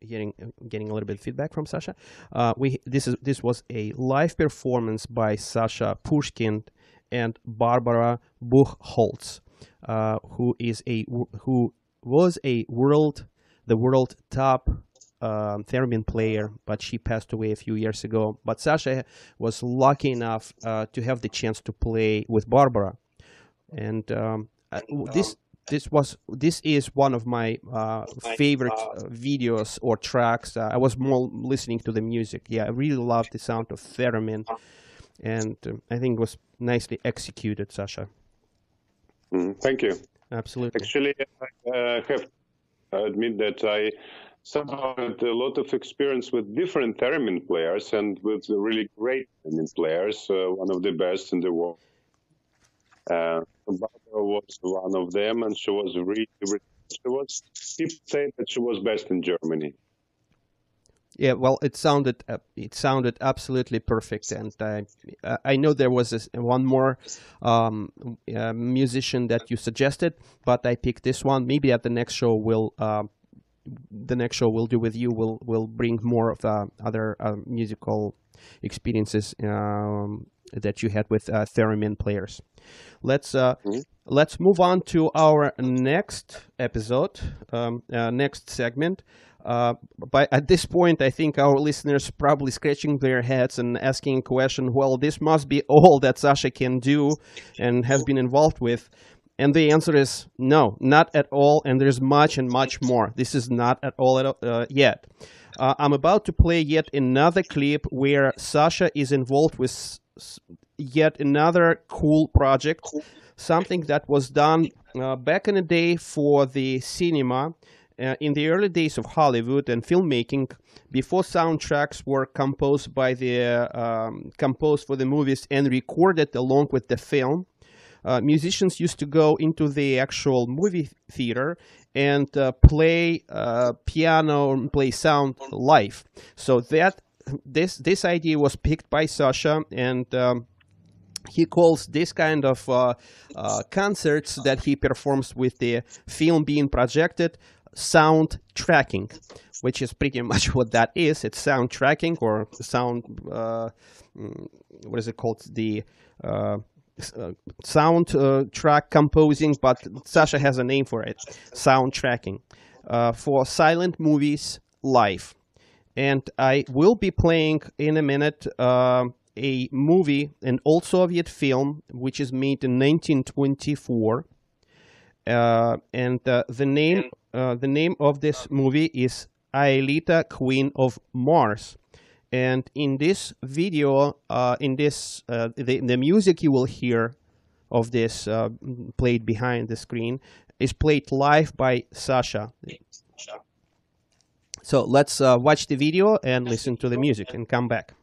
Getting a little bit of feedback from Sasha. This was a live performance by Sasha Pushkin and Barbara Buchholz, who was the world top theremin player, but she passed away a few years ago. But Sasha was lucky enough to have the chance to play with Barbara, and this is one of my favorite videos or tracks. I was more listening to the music. Yeah, I really loved the sound of theremin, and I think it was nicely executed, Sasha. Thank you. Absolutely. Actually, I have to admit that I somehow had a lot of experience with different theremin players and with really great theremin players, one of the best in the world. Barbara was one of them, and she was people say that she was best in Germany. Yeah, well, it sounded absolutely perfect, and I know there was one more musician that you suggested, but I picked this one. Maybe at the next show we'll do with you. We'll bring more of other musical experiences that you had with theremin players. Let's move on to our next episode, next segment. But at this point, I think our listeners probably scratching their heads and asking a question, well, this must be all that Sasha can do and has been involved with. And the answer is no, not at all. And there's much and much more. This is not at all yet. I'm about to play yet another clip where Sasha is involved with yet another cool project, something that was done back in the day for the cinema. In the early days of Hollywood and filmmaking, before soundtracks were composed for the movies and recorded along with the film, musicians used to go into the actual movie theater and play piano and play sound live. So this idea was picked by Sasha, and he calls this kind of concerts that he performs with the film being projected sound tracking, which is pretty much what that is. It's sound tracking or sound, what is it called? The sound track composing, but Sasha has a name for it, sound tracking, for silent movies live. And I will be playing in a minute a movie, an old Soviet film, which is made in 1924. And the name of this movie is Aelita, Queen of Mars. And in this video, the music you will hear of this played behind the screen is played live by Sasha. So let's watch the video and listen to the music and come back.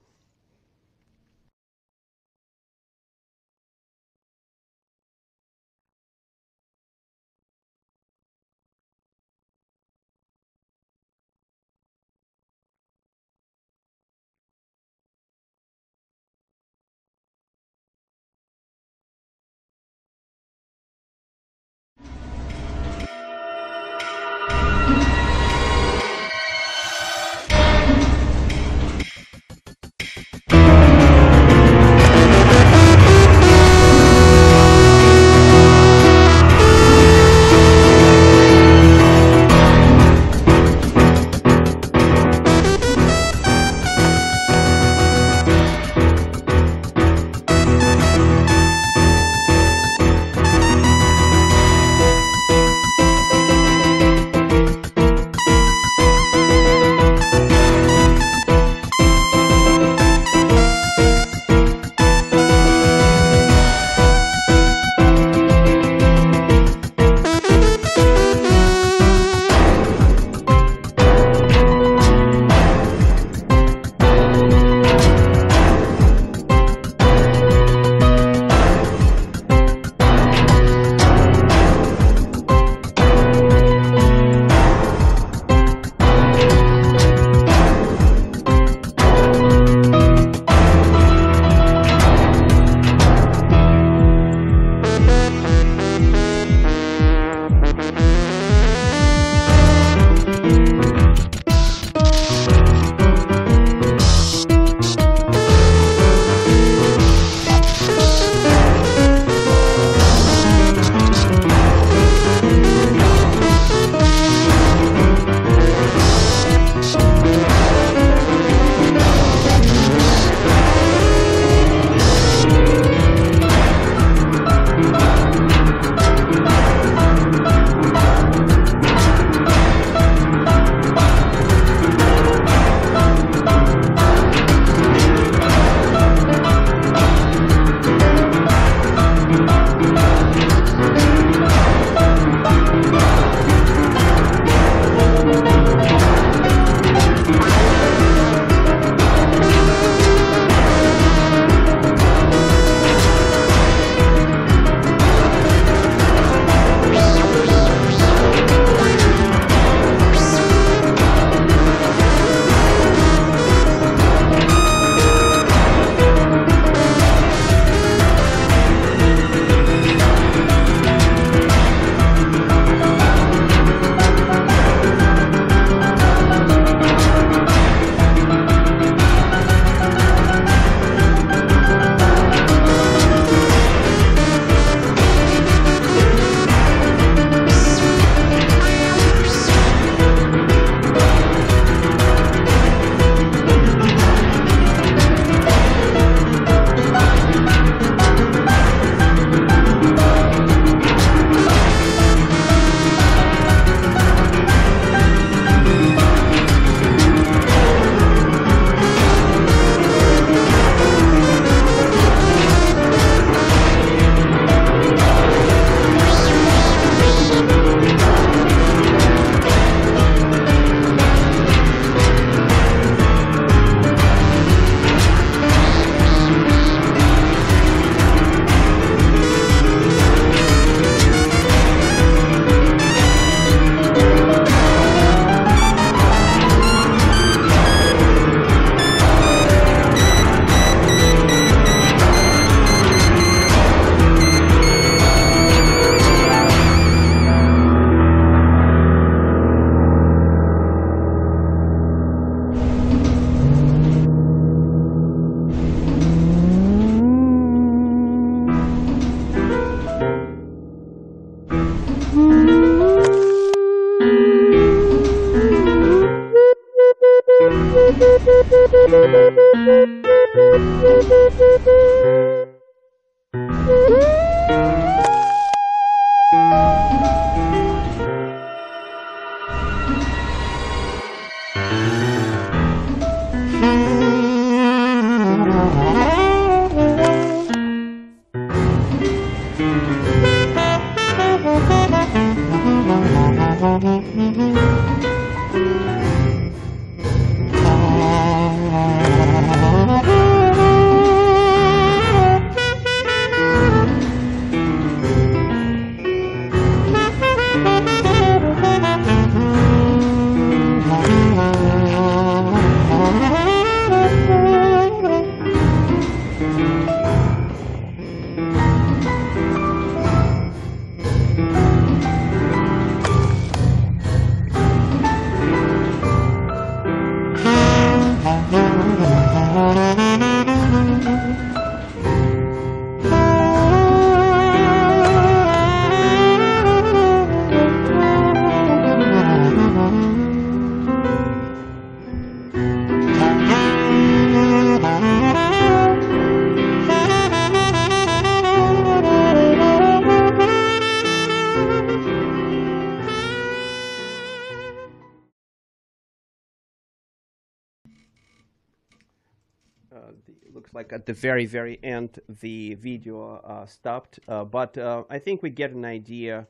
Looks like at the very end the video stopped, but I think we get an idea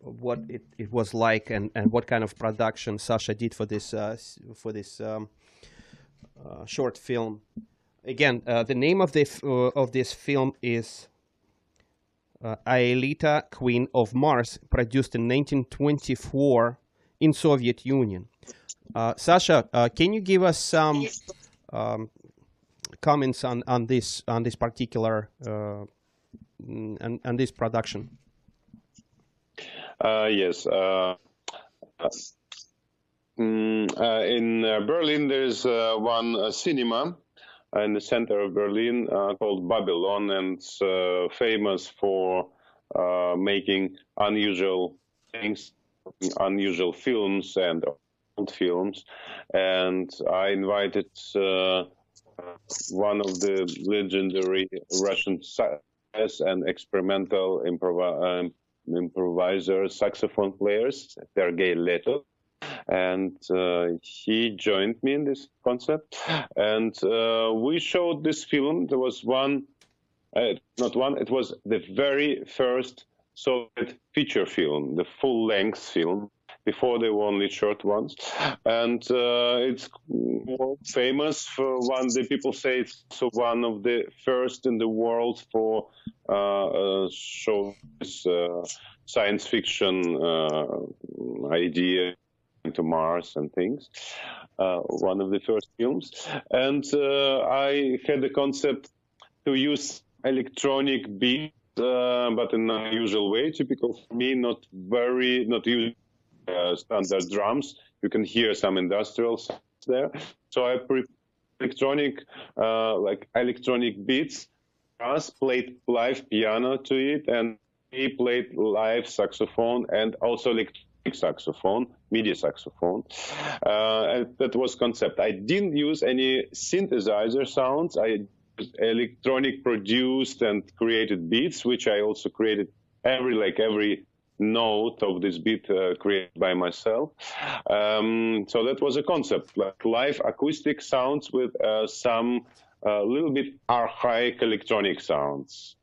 of what it was like and what kind of production Sasha did for this short film. Again, the name of this film is Aelita, Queen of Mars, produced in 1924 in Soviet Union. Sasha, can you give us some comments on this particular and this production? Yes. In Berlin, there's one cinema in the center of Berlin called Babylon, and it's famous for making unusual things, unusual films and old films. And I invited one of the legendary Russian and experimental improviser saxophone players, Sergeyletov, and he joined me in this concept. And we showed this film. There was it was the very first Soviet feature film, the full-length film. Before they were only short ones, and it's more famous for one. The people say it's also one of the first in the world for show this science fiction idea to Mars and things. One of the first films, and I had the concept to use electronic beats, but in an unusual way, typical for me, not using standard drums. You can hear some industrial sounds there. So I prepared electronic beats. Us played live piano to it, and he played live saxophone and also electronic saxophone, MIDI saxophone. And that was concept. I didn't use any synthesizer sounds. I used electronic produced and created beats, which I also created every note of this beat created by myself. So that was a concept, like live acoustic sounds with some little bit archaic electronic sounds.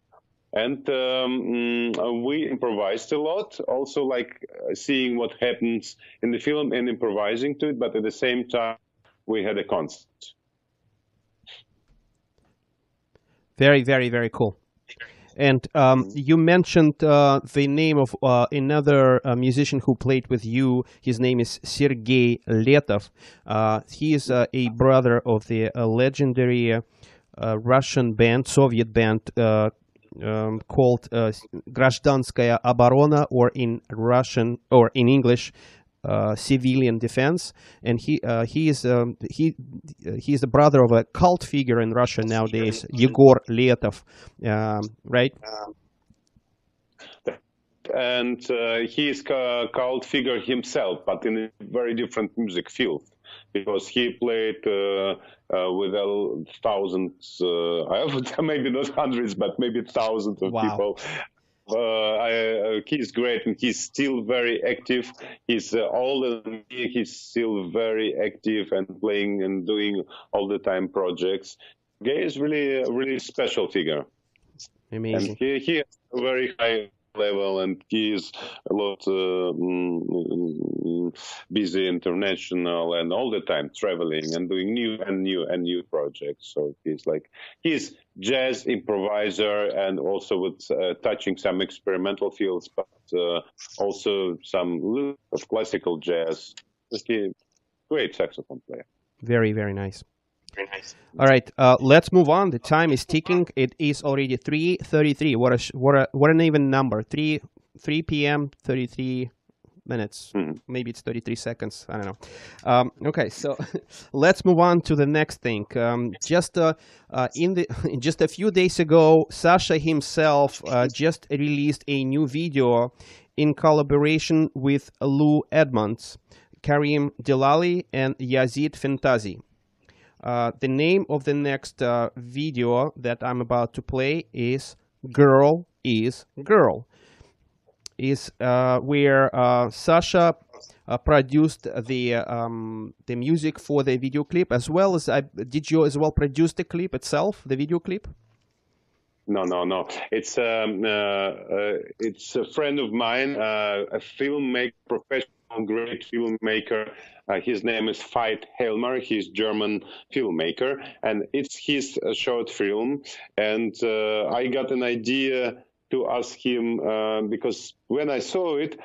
And we improvised a lot, also like seeing what happens in the film and improvising to it, but at the same time, we had a concept. Very, very, very cool. And you mentioned the name of another musician who played with you. His name is Sergeyletov. He is a brother of the legendary Russian band, Soviet band called Гражданская оборона, or in Russian or in English, civilian defense. And he is the brother of a cult figure in Russia nowadays, Yegor Letov, right? And he is a cult figure himself, but in a very different music field. because he played with thousands, maybe not hundreds, but maybe thousands of people. He's great, and he's still very active. He's older than me. He's still very active and playing and doing all the time projects. Gay is really a really special figure. Amazing. And he has a very high level, and he is a lot busy international and all the time traveling and doing new projects. So he's jazz improviser and also with touching some experimental fields, but also some little of classical jazz. He's a great saxophone player. Very, very nice. Very nice. All right, let's move on. The time is ticking. It is already 3:33. What an even number. 3 p.m. 33 minutes. Maybe it's 33 seconds. I don't know. Okay, so let's move on to the next thing. Just a few days ago, Sasha himself just released a new video in collaboration with Lou Edmonds, Karim Delali, and Yazid Fentazi. The name of the next video that I'm about to play is "Girl is Girl." Is where Sasha produced the music for the video clip, as well as did you as well produce the clip itself, the video clip? No. It's a friend of mine, a filmmaker, professional, great filmmaker. His name is Veit Helmer. He's German filmmaker, and it's his short film. And I got an idea to ask him because when I saw it,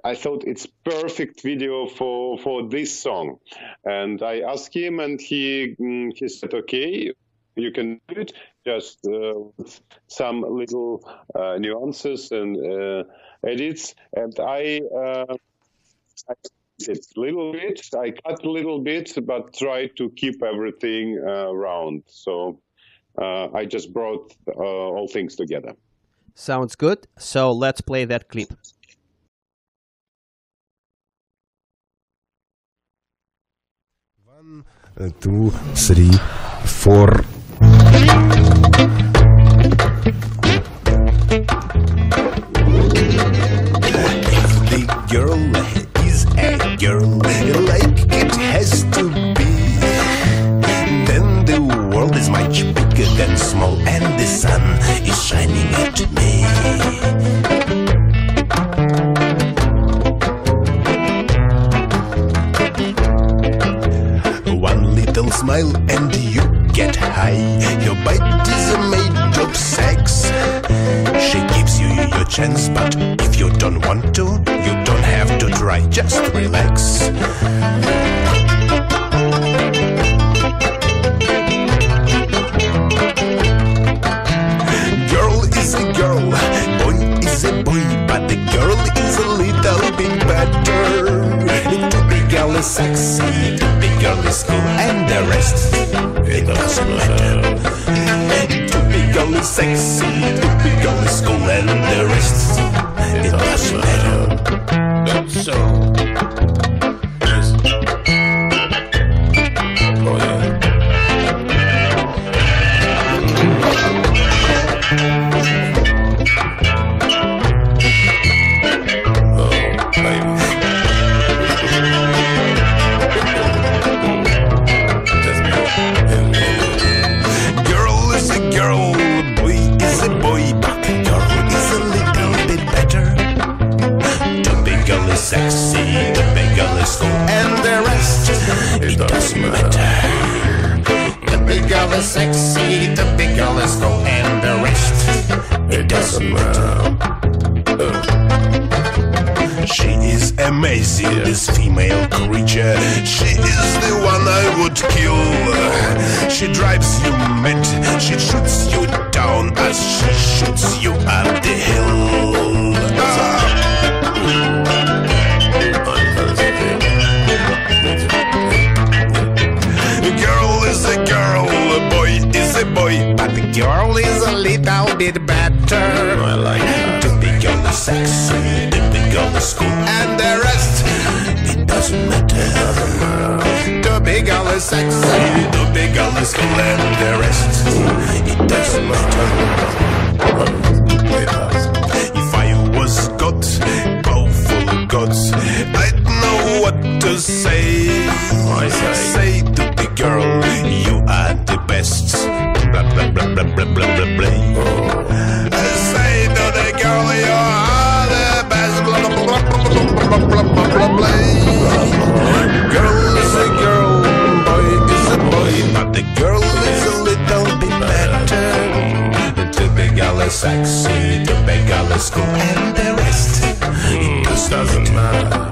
I thought it's perfect video for this song. And I asked him, and he said, "Okay, you can do it, just with some little nuances and edits." And I did a little bit. I cut a little bit, but tried to keep everything round. So I just brought all things together. Sounds good. So let's play that clip. 1, 2, 3, 4. The girl is a girl like it has to be. Then the world is much bigger than small, and the sun is shining at me. One little smile and you get high. Your bite is made of sex. She gives you your chance, but if you don't want to, you don't have to try. Just relax. Girl is a girl, boy is a boy, but the girl is a little bit better. To be girl is sexy, to be girl is cool, and the rest, it doesn't matter. To be girl is sexy, to be girl is cool, and the rest, it doesn't matter. That's so. Yes. Oh yeah. Girl is a girl, boy is a boy, but the girl is a little bit better. The big girl is sexy, the big girl is cool, and the rest, it doesn't matter. The big girl is sexy, the big girl is cool, and the rest, it doesn't matter. She is amazing, this female creature. She is the one I would kill. She drives you mad, she shoots you down as she shoots you at the hill. Girl is a girl, a boy is a boy, but the girl is a little bit better. I like that. The big girl is sexy, the big girl is cool, and the rest, it doesn't matter. The big girl is sexy, the big girl is cool, and the rest, it doesn't matter. If I was God, powerful gods, I'd know what to say. I say to the girl, you are the best. Blah blah blah blah blah blah blah blah. I say to the girl, you are the best. Blah blah blah blah blah blah blah blah. Girl is a girl, boy is a boy, but the girl is a little bit better. The big girl is sexy, the big girl is cool, and the rest it just doesn't matter.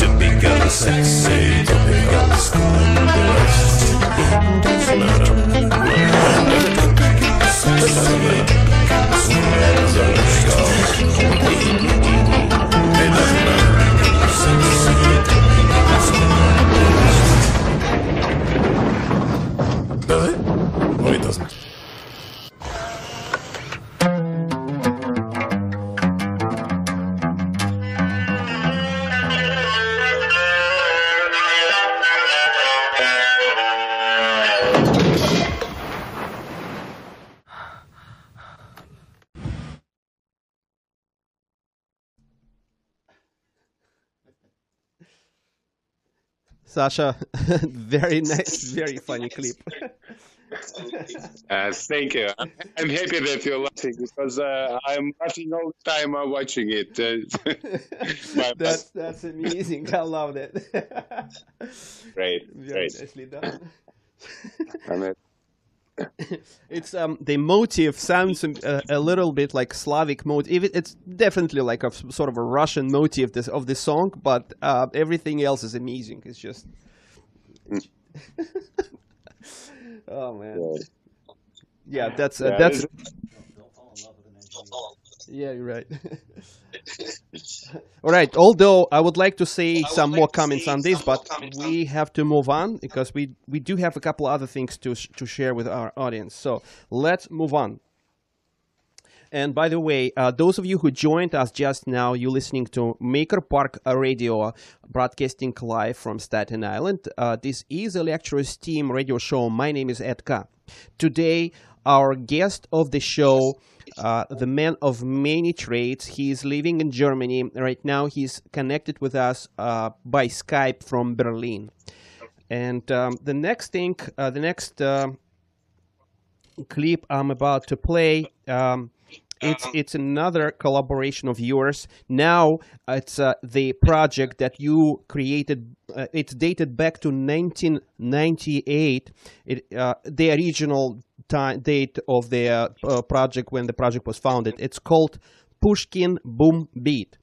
The big girl is sexy, the big girl is cool, and the rest doesn't matter. Does it? No, it doesn't. Sasha, very nice, very funny clip. Thank you. I'm happy that you're laughing because I'm laughing all the time while watching it. That's amazing. I love that. Great, Very great. nicely done. It's the motive sounds a little bit like Slavic motive. It's definitely like a sort of a Russian motive of the song, but everything else is amazing. It's just oh man, yeah, that's yeah, you're right. All right. Although I would like to say some more comments on this, but we have to move on because we do have a couple other things to share with our audience. So let's move on. And by the way, those of you who joined us just now, you're listening to Maker Park Radio, broadcasting live from Staten Island. This is Electrosteam radio show. My name is Edka. Today, our guest of the show, the man of many trades. He is living in Germany right now. He's connected with us by Skype from Berlin. And the next clip I'm about to play, it's another collaboration of yours. Now it's the project that you created. It's dated back to 1998. The original date of the project when the project was founded. It's called Pushkin Boom Beat,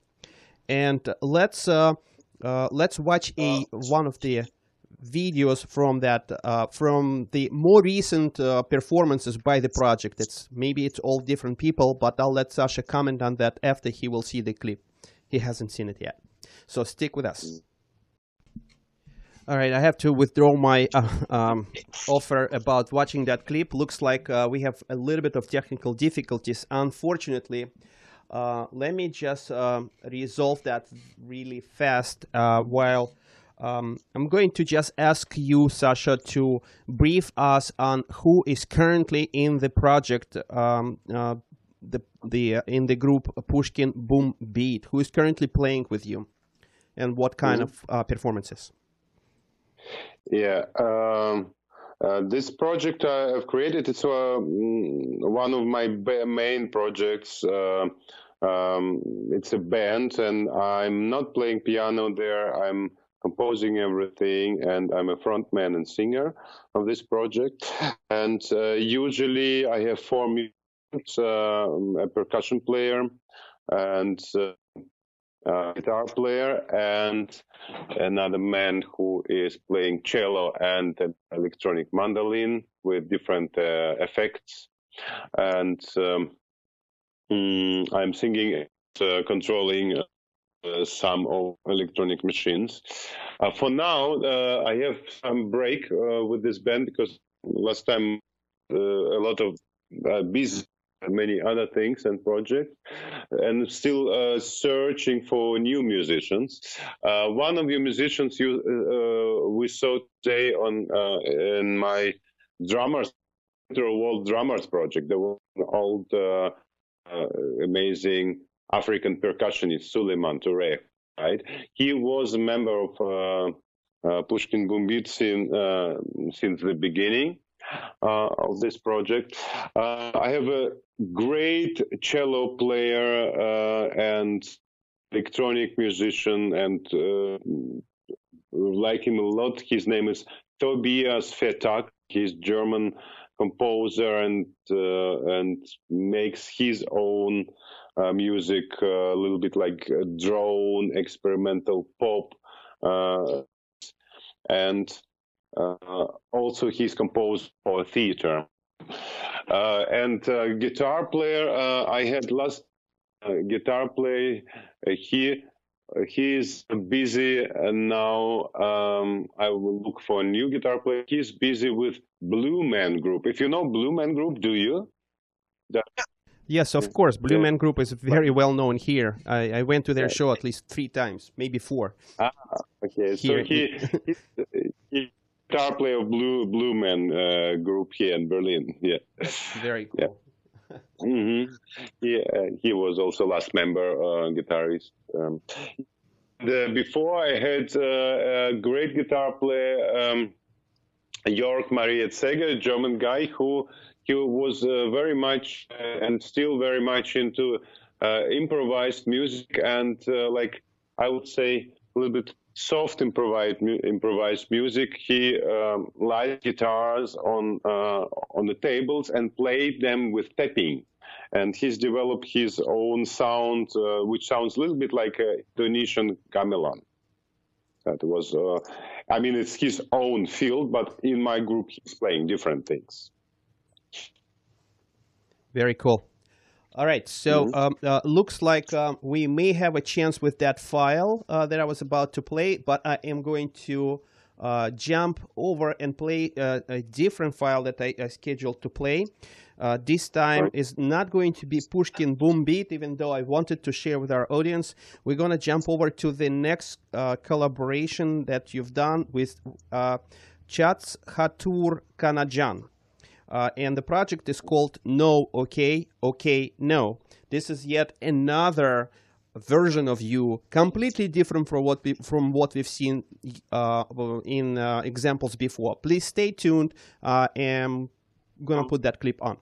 and let's watch one of the videos from that from the more recent performances by the project. Maybe it's all different people, but I'll let Sasha comment on that after he will see the clip. He hasn't seen it yet, so stick with us. All right, I have to withdraw my offer about watching that clip. Looks like we have a little bit of technical difficulties, unfortunately. Let me just resolve that really fast while I'm going to just ask you, Sasha, to brief us on who is currently in the project, in the group Pushkin Boom Beat, who is currently playing with you, and what kind of performances. Yeah, this project I've created, it's one of my main projects. It's a band, and I'm not playing piano there. I'm composing everything, and I'm a frontman and singer of this project. And usually I have 4 musicians, a percussion player, and guitar player, and another man who is playing cello and an electronic mandolin with different effects. And I'm singing, controlling some of electronic machines. For now, I have some break with this band because last time a lot of busy many other things and projects, and still searching for new musicians. One of your musicians we saw today in my drummers world drummers project, the old amazing African percussionist Suleiman Touré, right? He was a member of Pushkin Gumbit since the beginning of this project. I have a great cello player and electronic musician, and like him a lot. His name is Tobias Fetak. He's German composer and makes his own music, a little bit like drone, experimental pop, and also he's composed for theater. And guitar player, I had last guitar player. He's busy now. I will look for a new guitar player. He's busy with Blue Man Group. If you know Blue Man Group, do you? Yes, of course. Blue Man Group is very well known here. I went to their show at least 3 times, maybe 4. Okay. So he's guitar player of Blue Man Group here in Berlin. Yeah. Very cool. Yeah. Mm-hmm. He was also last member guitarist. Before I had a great guitar player, Jörg Marietzeger, a German guy who he was very much and still very much into improvised music and like I would say a little bit soft improvised music. He light guitars on the tables and played them with tapping, and he's developed his own sound, which sounds a little bit like a Indonesian gamelan. That was, I mean, it's his own field, but in my group he's playing different things. Very cool. All right, so looks like we may have a chance with that file that I was about to play, but I am going to jump over and play a different file that I scheduled to play. This time is not going to be Pushkin Boom Beat, even though I wanted to share with our audience. We're going to jump over to the next collaboration that you've done with Chats Hatur Kanajan. And the project is called No, Okay, Okay, No. This is yet another version of you, completely different from what we've seen in examples before. Please stay tuned. I'm going to put that clip on.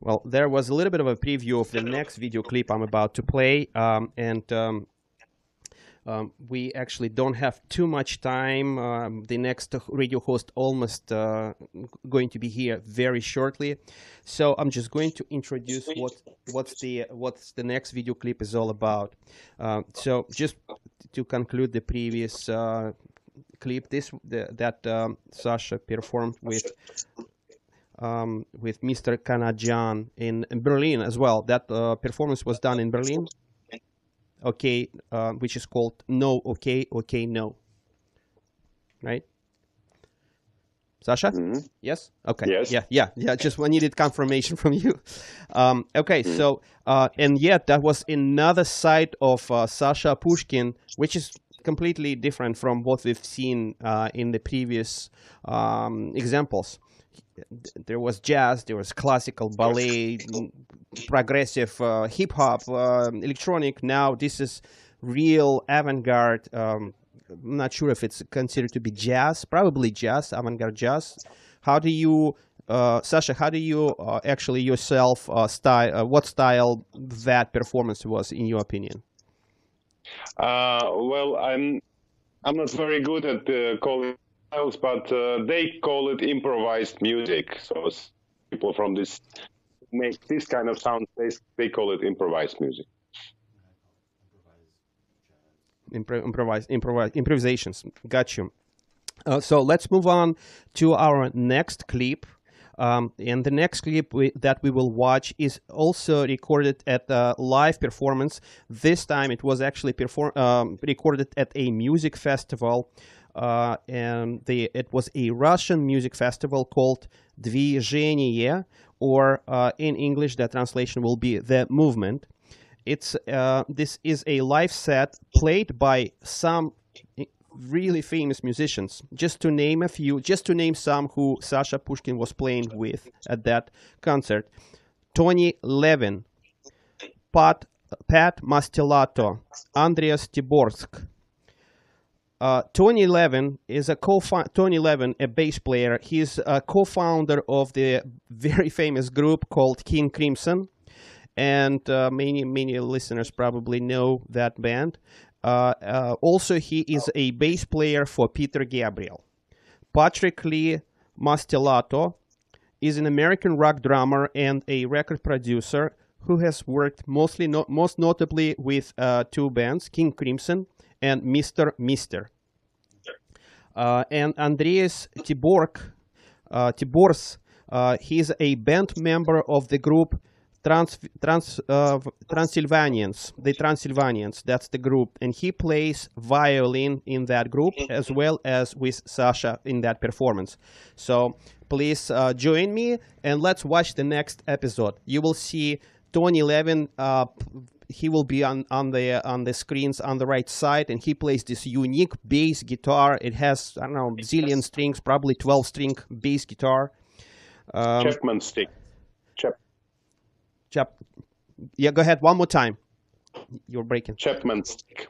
Well, there was a little bit of a preview of the next video clip I'm about to play, we actually don't have too much time. The next radio host almost going to be here very shortly, so I'm just going to introduce what's the next video clip is all about. So just to conclude the previous clip, that Sasha performed with Mr. Kanajan in Berlin as well. That performance was done in Berlin. Okay, which is called No, Okay, Okay, No. Right? Sasha? Mm-hmm. Yes? Okay. Yes. Yeah. Just I needed confirmation from you. Okay, so, and yet that was another side of Sasha Pushkin, which is completely different from what we've seen in the previous examples. There was jazz, there was classical, ballet, progressive, hip-hop, electronic. Now this is real avant-garde. I'm not sure if it's considered to be jazz, probably jazz, avant-garde jazz. How do you, Sasha, how do you actually yourself what style that performance was, in your opinion? Well, I'm not very good at calling styles, but they call it improvised music. So people from this make this kind of sound, they call it improvised music. Improvisations. Got you. So let's move on to our next clip. And the next clip that we will watch is also recorded at a live performance. This time it was actually recorded at a music festival. And it was a Russian music festival called Движение, or in English the translation will be The Movement. This is a live set played by some really famous musicians. Just to name a few, just to name some who Sasha Pushkin was playing with at that concert: Tony Levin, Pat Mastellato, Andreas Tiborsk. Tony Levin is Tony Levin, a bass player. He's a co-founder of the very famous group called King Crimson, and many listeners probably know that band. Also, he is a bass player for Petergabriel. Patrick Lee Mastellato is an American rock drummer and a record producer who has worked most notably with two bands, King Crimson and Mr. Mister. And Andreas Tibors, he's a band member of the group Transylvanians, the Transylvanians, that's the group, and he plays violin in that group as well as with Sasha in that performance. So please join me and let's watch the next episode. You will see Tony Levin. He will be on the screens on the right side, and he plays this unique bass guitar. It has, I don't know, zillion strings, probably 12-string bass guitar. Chapman stick. Yeah, go ahead one more time. You're breaking. Chapman stick.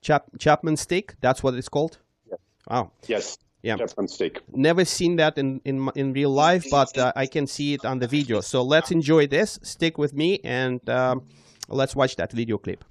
Chapman stick. That's what it's called. Yes. Wow. Yes. Yeah. Chapman stick. Never seen that in real life, but I can see it on the video. So let's enjoy this. Stick with me and let's watch that video clip.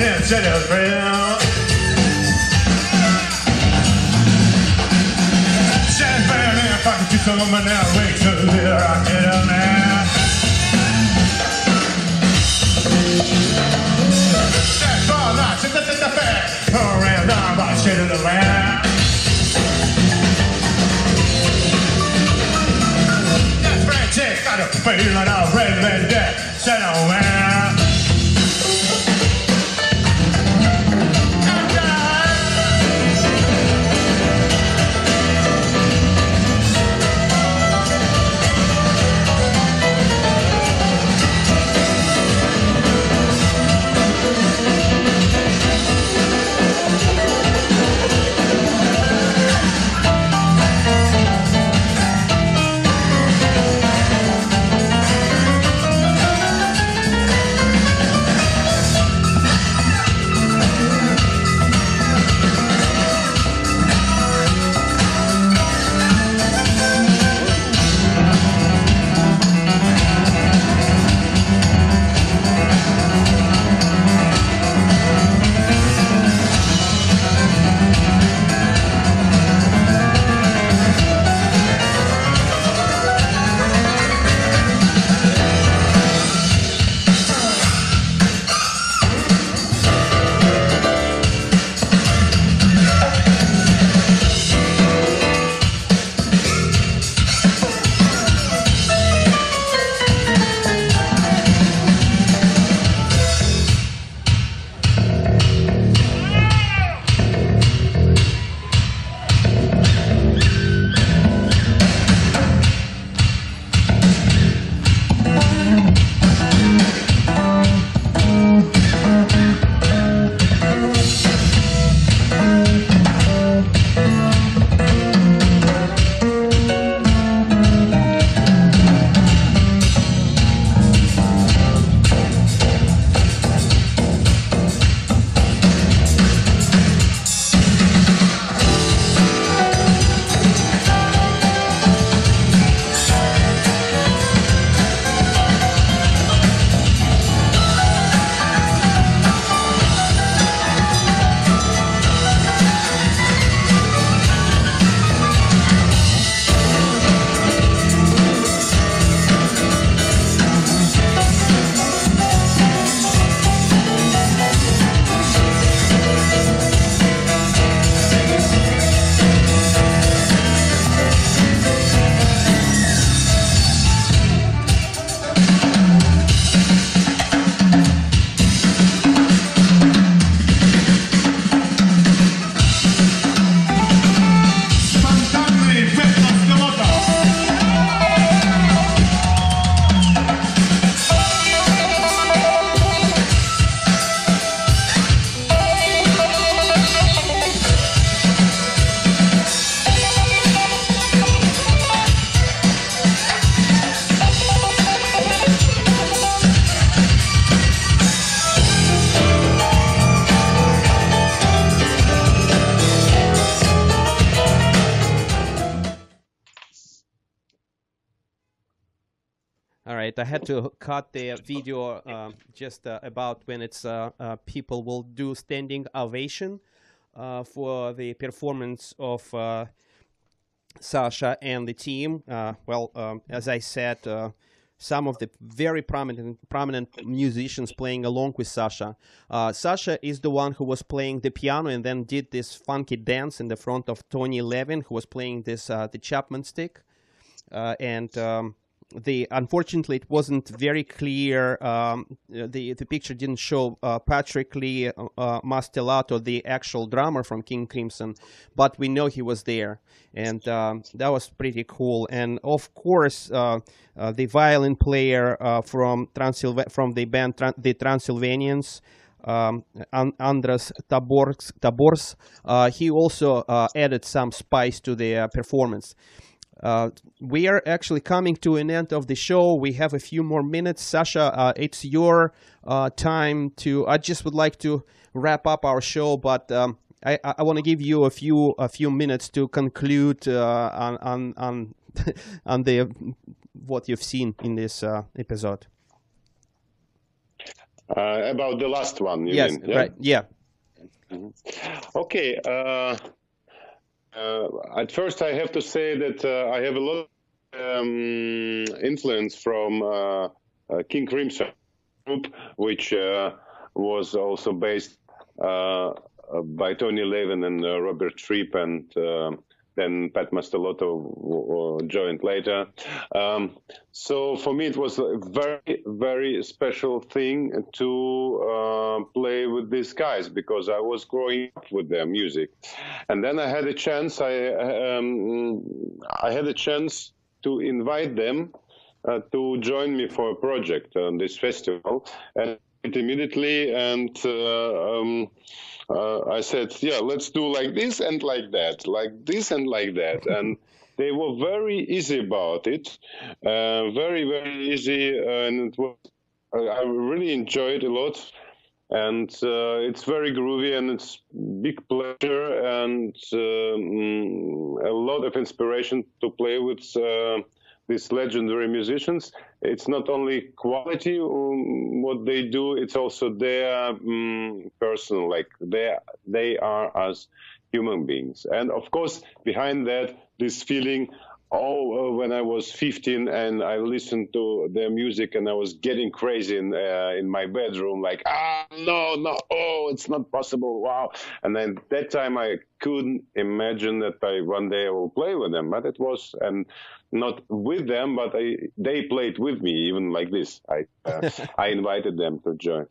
in Cerebral. Stand Berlin, fucking to someone now, wake to the rocket man. Stand for nights, it's the fair, around down by shit of the land. That's Frantic, got a feeling of red dead, said oh man. I had to cut the video just about when it's people will do standing ovation for the performance of Sasha and the team. As I said, some of the very prominent musicians playing along with Sasha. Sasha is the one who was playing the piano and then did this funky dance in the front of Tony Levin, who was playing this the Chapman stick. Unfortunately, it wasn't very clear. The picture didn't show Patrick Lee Mastellato, the actual drummer from King Crimson, but we know he was there, and that was pretty cool. And of course, the violin player from the band the Transylvanians, Andras Tabors, he also added some spice to the performance. We are actually coming to an end of the show. We have a few more minutes. Sasha, it's your time to. I just would like to wrap up our show, but I want to give you a few minutes to conclude on on the what you've seen in this episode. About the last one, you Yes, mean? Yeah? right. Yeah. Okay. At first, I have to say that I have a lot of influence from King Crimson group, which was also based by Tony Levin and Robert Fripp, and then Pat Mastelotto joined later. So for me, it was a very, very special thing to play with these guys, because I was growing up with their music, and then I had a chance. I had a chance to invite them to join me for a project on this festival, and immediately, and I said, yeah, let's do like this and like that, like this and like that. And they were very easy about it, very, very easy. And it was, I really enjoyed a lot. And it's very groovy, and it's big pleasure, and a lot of inspiration to play with these legendary musicians. It's not only quality what they do; it's also their personal, like they are as human beings. And of course, behind that, this feeling. Oh, when I was 15 and I listened to their music and I was getting crazy in my bedroom, like, no, oh, it's not possible, wow. And then that time I couldn't imagine that one day I will play with them, but it was, and not with them, but they played with me, even like this. I invited them to join.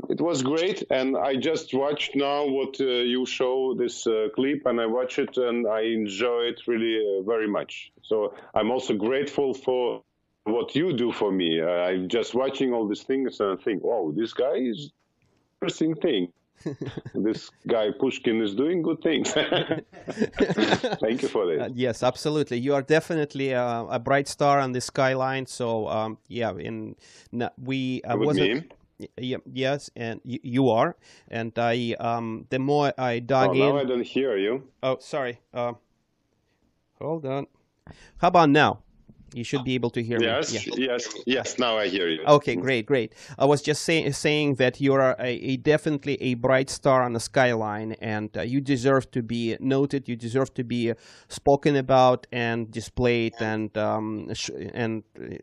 It was great, and I just watched now what you show this clip, and I watch it, and I enjoy it really very much. So I'm also grateful for what you do for me. I'm just watching all these things and I think, oh, this guy is interesting thing. This guy Pushkin is doing good things. Thank you for this. Yes, absolutely. You are definitely a bright star on the skyline. So yeah, we wasn't. Yes, and you are. And I the more I dug in. Now I don't hear you. Oh, sorry. Hold on. How about now? You should be able to hear me. Yes. Now I hear you. Okay, great. I was just saying that you are definitely a bright star on the skyline, and you deserve to be noted. You deserve to be spoken about and displayed, and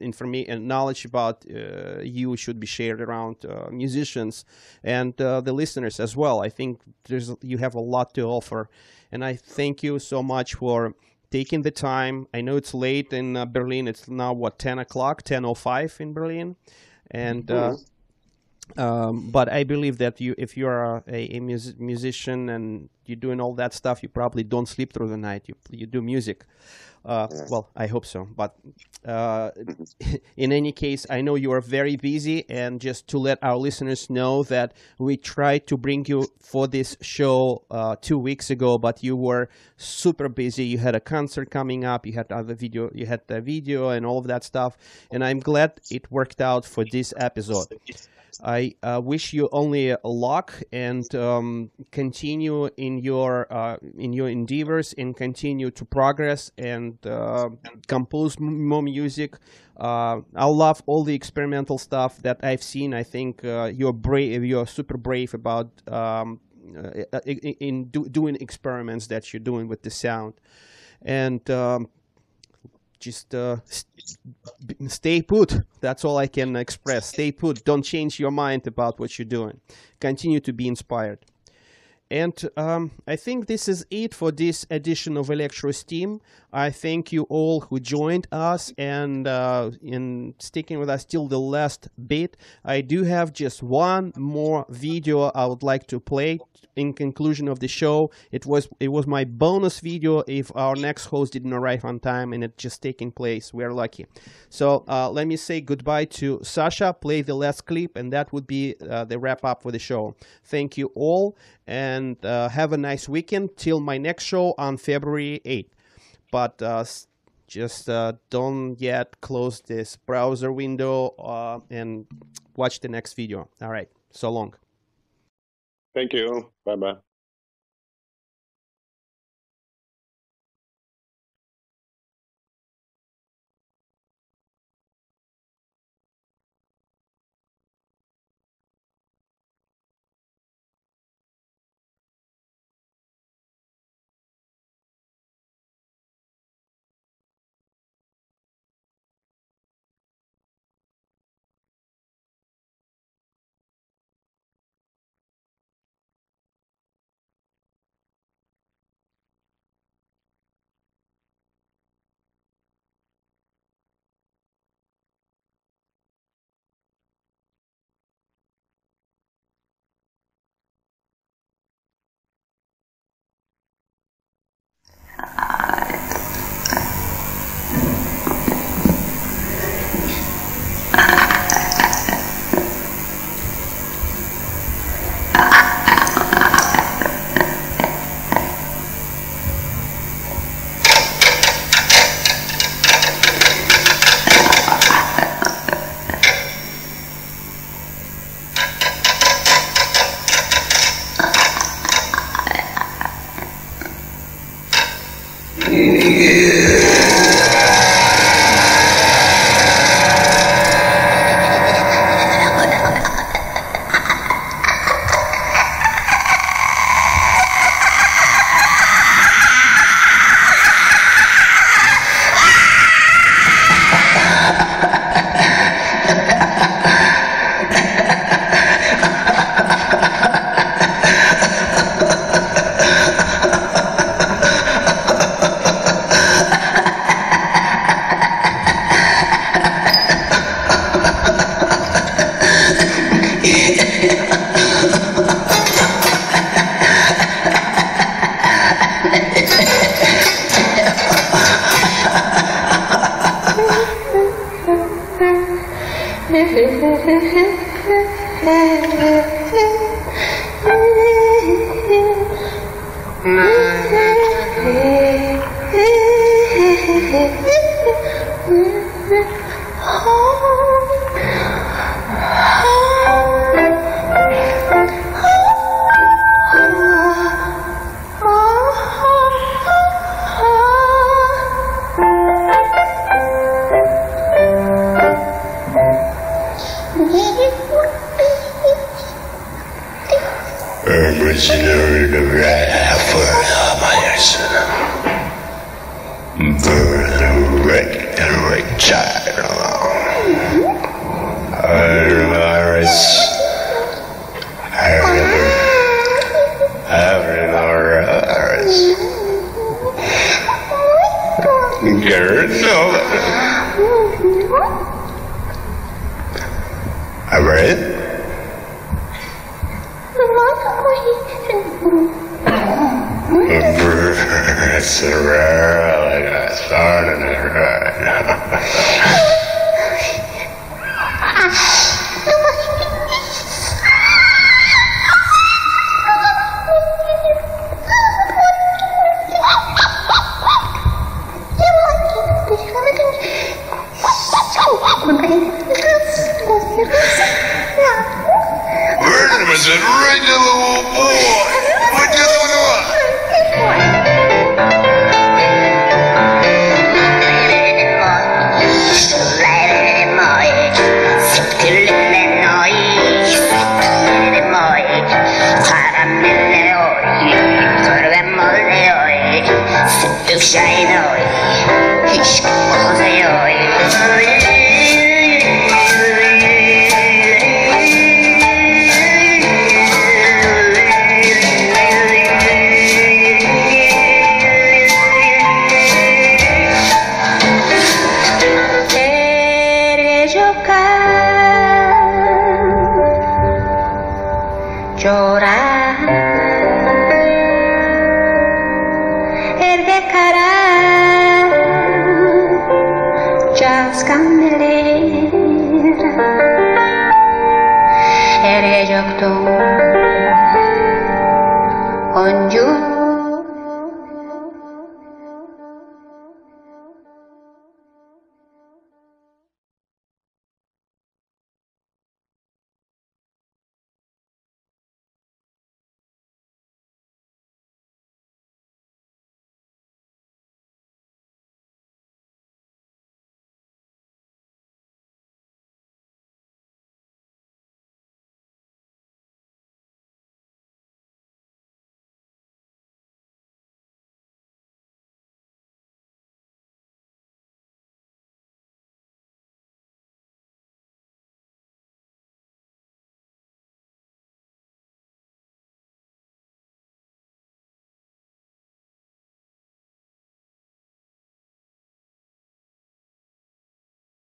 information and knowledge about you should be shared around musicians and the listeners as well. I think you have a lot to offer, and I thank you so much for taking the time. I know it's late in Berlin. It's now, what, 10 o'clock, 10:05 in Berlin. And but I believe that if you're a musician and you're doing all that stuff, you probably don't sleep through the night. You do music. Well, I hope so. But in any case, I know you are very busy, and just to let our listeners know that we tried to bring you for this show 2 weeks ago, but you were super busy. You had a concert coming up. You had the video and all of that stuff. And I'm glad it worked out for this episode. I wish you only luck, and continue in your endeavors, and continue to progress and compose more music. I love all the experimental stuff that I've seen. I think you're brave. You're super brave about doing experiments that you're doing with the sound, and just stay put. That's all I can express. Stay put. Don't change your mind about what you're doing. Continue to be inspired. And I think this is it for this edition of Electrosteam. I thank you all who joined us and in sticking with us till the last bit. I do have just one more video I would like to play in conclusion of the show. It was my bonus video if our next host didn't arrive on time, and it just taking place. We're lucky. So let me say goodbye to Sasha, play the last clip, and that would be the wrap up for the show. Thank you all, and have a nice weekend till my next show on February 8th. But just don't yet close this browser window and watch the next video. All right, so long. Thank you. Bye-bye. Erre